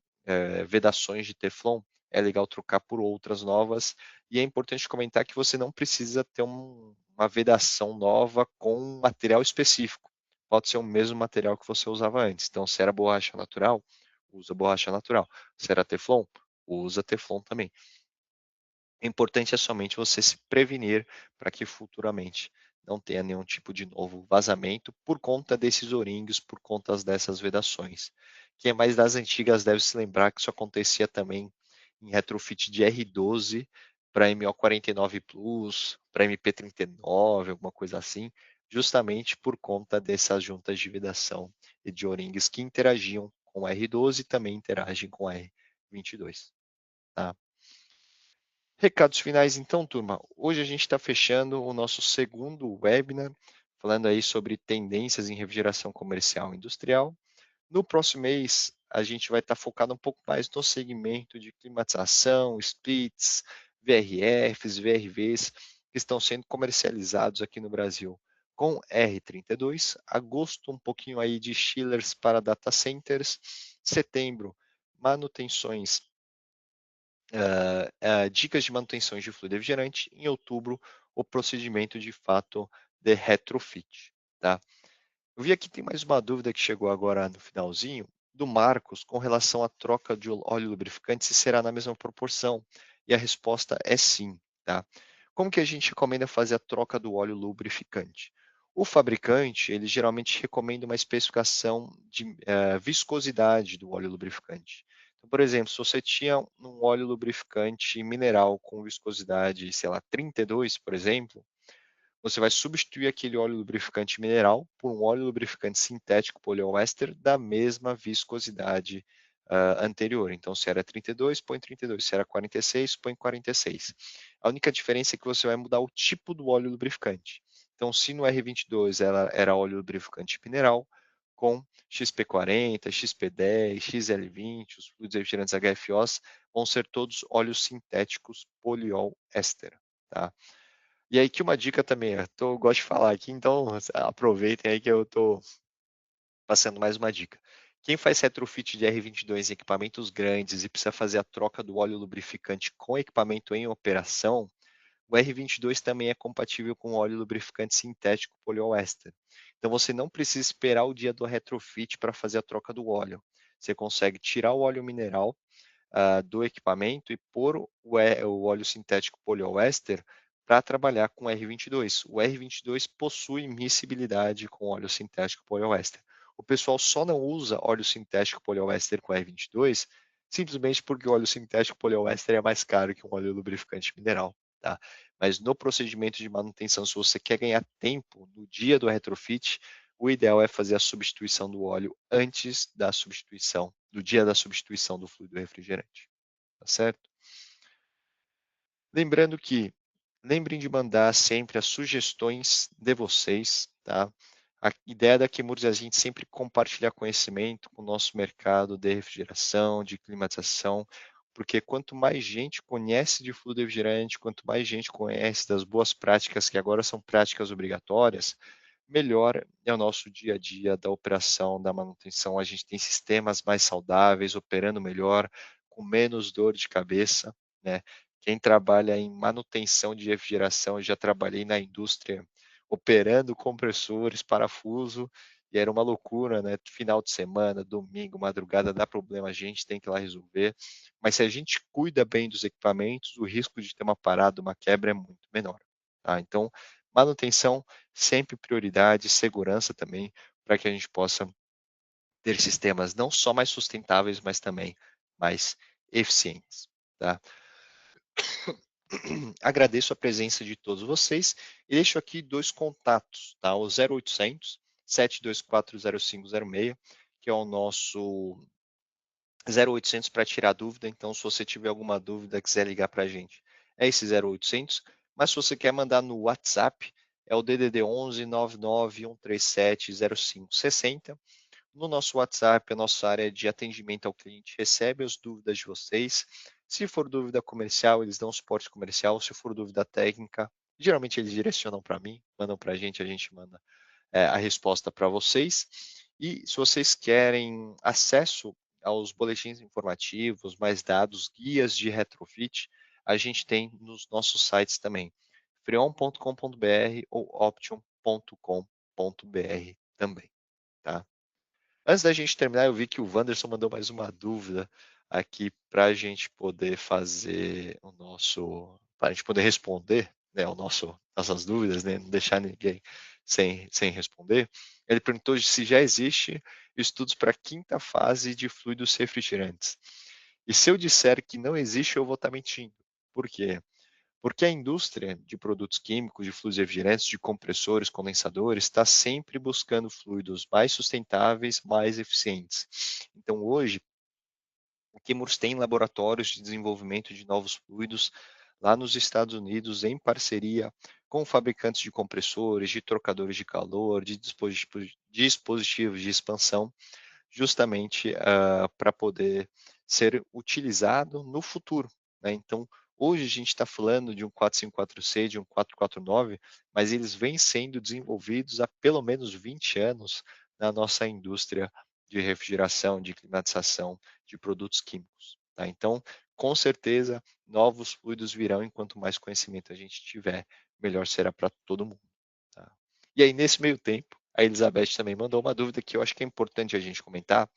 vedações de Teflon, é legal trocar por outras novas. E é importante comentar que você não precisa ter uma vedação nova com um material específico. Pode ser o mesmo material que você usava antes. Então, se era borracha natural, usa borracha natural. Se era Teflon, usa Teflon também. O importante é somente você se prevenir para que futuramente não tenha nenhum tipo de novo vazamento por conta desses orinhos, por conta dessas vedações. Quem é mais das antigas deve se lembrar que isso acontecia também em retrofit de R12 para MO49 Plus, para MP39, alguma coisa assim, justamente por conta dessas juntas de vedação e de orinhos que interagiam com o R12 e também interagem com o R22. Tá? Recados finais então, turma. Hoje a gente está fechando o nosso segundo webinar, falando aí sobre tendências em refrigeração comercial e industrial. No próximo mês, a gente vai estar focado um pouco mais no segmento de climatização, splits, VRFs, VRVs, que estão sendo comercializados aqui no Brasil com R32. Agosto, um pouquinho aí de chillers para data centers. Setembro, manutenções dicas de manutenção de fluido refrigerante. Em outubro, o procedimento de fato de retrofit. Tá? Eu vi aqui tem mais uma dúvida que chegou agora no finalzinho, do Marcos, com relação à troca de óleo lubrificante, se será na mesma proporção. E a resposta é sim. Tá? Como que a gente recomenda fazer a troca do óleo lubrificante? O fabricante, ele geralmente recomenda uma especificação de viscosidade do óleo lubrificante. Então, por exemplo, se você tinha um óleo lubrificante mineral com viscosidade, sei lá, 32, por exemplo, você vai substituir aquele óleo lubrificante mineral por um óleo lubrificante sintético poliéster da mesma viscosidade anterior. Então, se era 32, põe 32. Se era 46, põe 46. A única diferença é que você vai mudar o tipo do óleo lubrificante. Então, se no R22 ela era óleo lubrificante mineral, com XP40, XP10, XL20, os fluidos refrigerantes HFOs vão ser todos óleos sintéticos poliéster. Tá? E aí que uma dica também, eu gosto de falar aqui, então aproveitem aí que eu estou passando mais uma dica. Quem faz retrofit de R22 em equipamentos grandes e precisa fazer a troca do óleo lubrificante com equipamento em operação, o R22 também é compatível com óleo lubrificante sintético poliéster. Então você não precisa esperar o dia do retrofit para fazer a troca do óleo. Você consegue tirar o óleo mineral do equipamento e pôr o óleo sintético poliéster para trabalhar com R22. O R22 possui miscibilidade com óleo sintético poliéster. O pessoal só não usa óleo sintético poliéster com R22 simplesmente porque o óleo sintético poliéster é mais caro que um óleo lubrificante mineral. Tá? Mas no procedimento de manutenção, se você quer ganhar tempo no dia do retrofit, o ideal é fazer a substituição do óleo antes da substituição, do dia da substituição do fluido refrigerante, tá certo? Lembrando que, lembrem de mandar sempre as sugestões de vocês, tá? A ideia da Chemours é a gente sempre compartilhar conhecimento com o nosso mercado de refrigeração, de climatização, porque quanto mais gente conhece de fluido refrigerante, quanto mais gente conhece das boas práticas, que agora são práticas obrigatórias, melhor é o nosso dia a dia da operação, da manutenção. A gente tem sistemas mais saudáveis, operando melhor, com menos dor de cabeça, né? Quem trabalha em manutenção de refrigeração, eu já trabalhei na indústria operando compressores, parafuso, e era uma loucura, né? Final de semana, domingo, madrugada, dá problema, a gente tem que ir lá resolver. Mas se a gente cuida bem dos equipamentos, o risco de ter uma parada, uma quebra é muito menor. Tá? Então, manutenção sempre prioridade, segurança também, para que a gente possa ter sistemas não só mais sustentáveis, mas também mais eficientes. Tá? Agradeço a presença de todos vocês e deixo aqui dois contatos, tá? O 0800 724 0506, que é o nosso 0800 para tirar dúvida. Então, se você tiver alguma dúvida, quiser ligar para a gente, é esse 0800. Mas se você quer mandar no WhatsApp, é o DDD 11 99 137 0560. No nosso WhatsApp, a nossa área de atendimento ao cliente recebe as dúvidas de vocês. Se for dúvida comercial, eles dão suporte comercial. Se for dúvida técnica, geralmente eles direcionam para mim, mandam para a gente manda a resposta para vocês. E se vocês querem acesso aos boletins informativos, mais dados, guias de retrofit, a gente tem nos nossos sites também, freon.com.br ou option.com.br também, tá? Antes da gente terminar, eu vi que o Wanderson mandou mais uma dúvida aqui para a gente poder fazer o nosso para a gente poder responder, né, o nossas dúvidas, né, não deixar ninguém sem responder, ele perguntou se já existe estudos para a quinta fase de fluidos refrigerantes. E se eu disser que não existe, eu vou estar mentindo. Por quê? Porque a indústria de produtos químicos, de fluidos refrigerantes, de compressores, condensadores, está sempre buscando fluidos mais sustentáveis, mais eficientes. Então, hoje, o Chemours tem laboratórios de desenvolvimento de novos fluidos lá nos Estados Unidos, em parceria com fabricantes de compressores, de trocadores de calor, de dispositivos de expansão, justamente para poder ser utilizado no futuro, né. Então, hoje a gente está falando de um 454C, de um 449, mas eles vêm sendo desenvolvidos há pelo menos 20 anos na nossa indústria de refrigeração, de climatização, de produtos químicos, tá. Então, com certeza, novos fluidos virão e quanto mais conhecimento a gente tiver, melhor será para todo mundo, tá. E aí, nesse meio tempo, a Elizabeth também mandou uma dúvida que eu acho que é importante a gente comentar,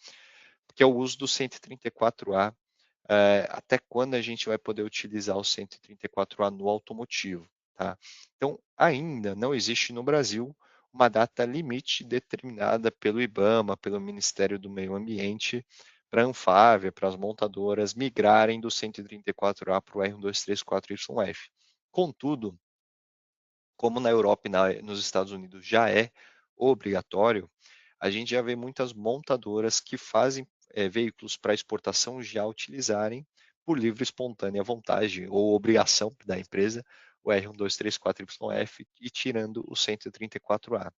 que é o uso do 134A, até quando a gente vai poder utilizar o 134A no automotivo, tá. Então, ainda não existe no Brasil uma data limite determinada pelo IBAMA, pelo Ministério do Meio Ambiente, para a Anfávia, para as montadoras migrarem do 134A para o R123.4YF. Contudo, como na Europa e nos Estados Unidos já é obrigatório, a gente já vê muitas montadoras que fazem veículos para exportação já utilizarem, por livre e espontânea vontade ou obrigação da empresa, o R123.4YF e tirando o 134A.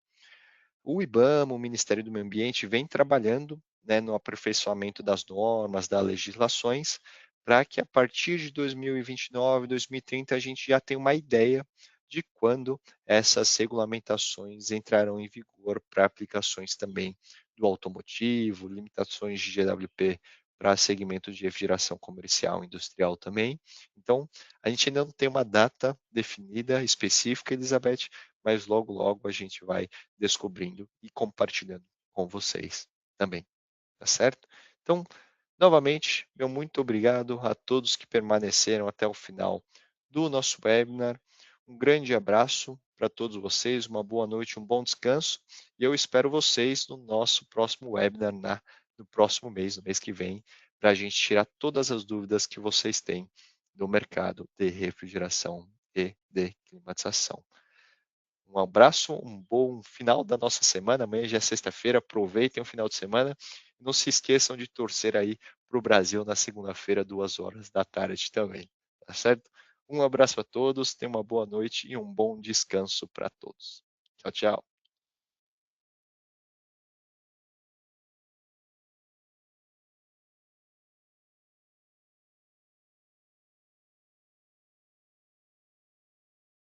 O IBAMA, o Ministério do Meio Ambiente, vem trabalhando, né, no aperfeiçoamento das normas, das legislações, para que a partir de 2029, 2030, a gente já tenha uma ideia de quando essas regulamentações entrarão em vigor para aplicações também do automotivo, limitações de GWP para segmentos de refrigeração comercial e industrial também. Então, a gente ainda não tem uma data definida específica, Elizabeth, mas logo, logo a gente vai descobrindo e compartilhando com vocês também, tá certo? Então, novamente, meu muito obrigado a todos que permaneceram até o final do nosso webinar. Um grande abraço para todos vocês, uma boa noite, um bom descanso e eu espero vocês no nosso próximo webinar no próximo mês, no mês que vem, para a gente tirar todas as dúvidas que vocês têm do mercado de refrigeração e de climatização. Um abraço, um bom final da nossa semana. Amanhã já é sexta-feira, aproveitem o final de semana. Não se esqueçam de torcer aí para o Brasil na segunda-feira, 14h também, tá certo? Um abraço a todos, tenham uma boa noite e um bom descanso para todos. Tchau, tchau.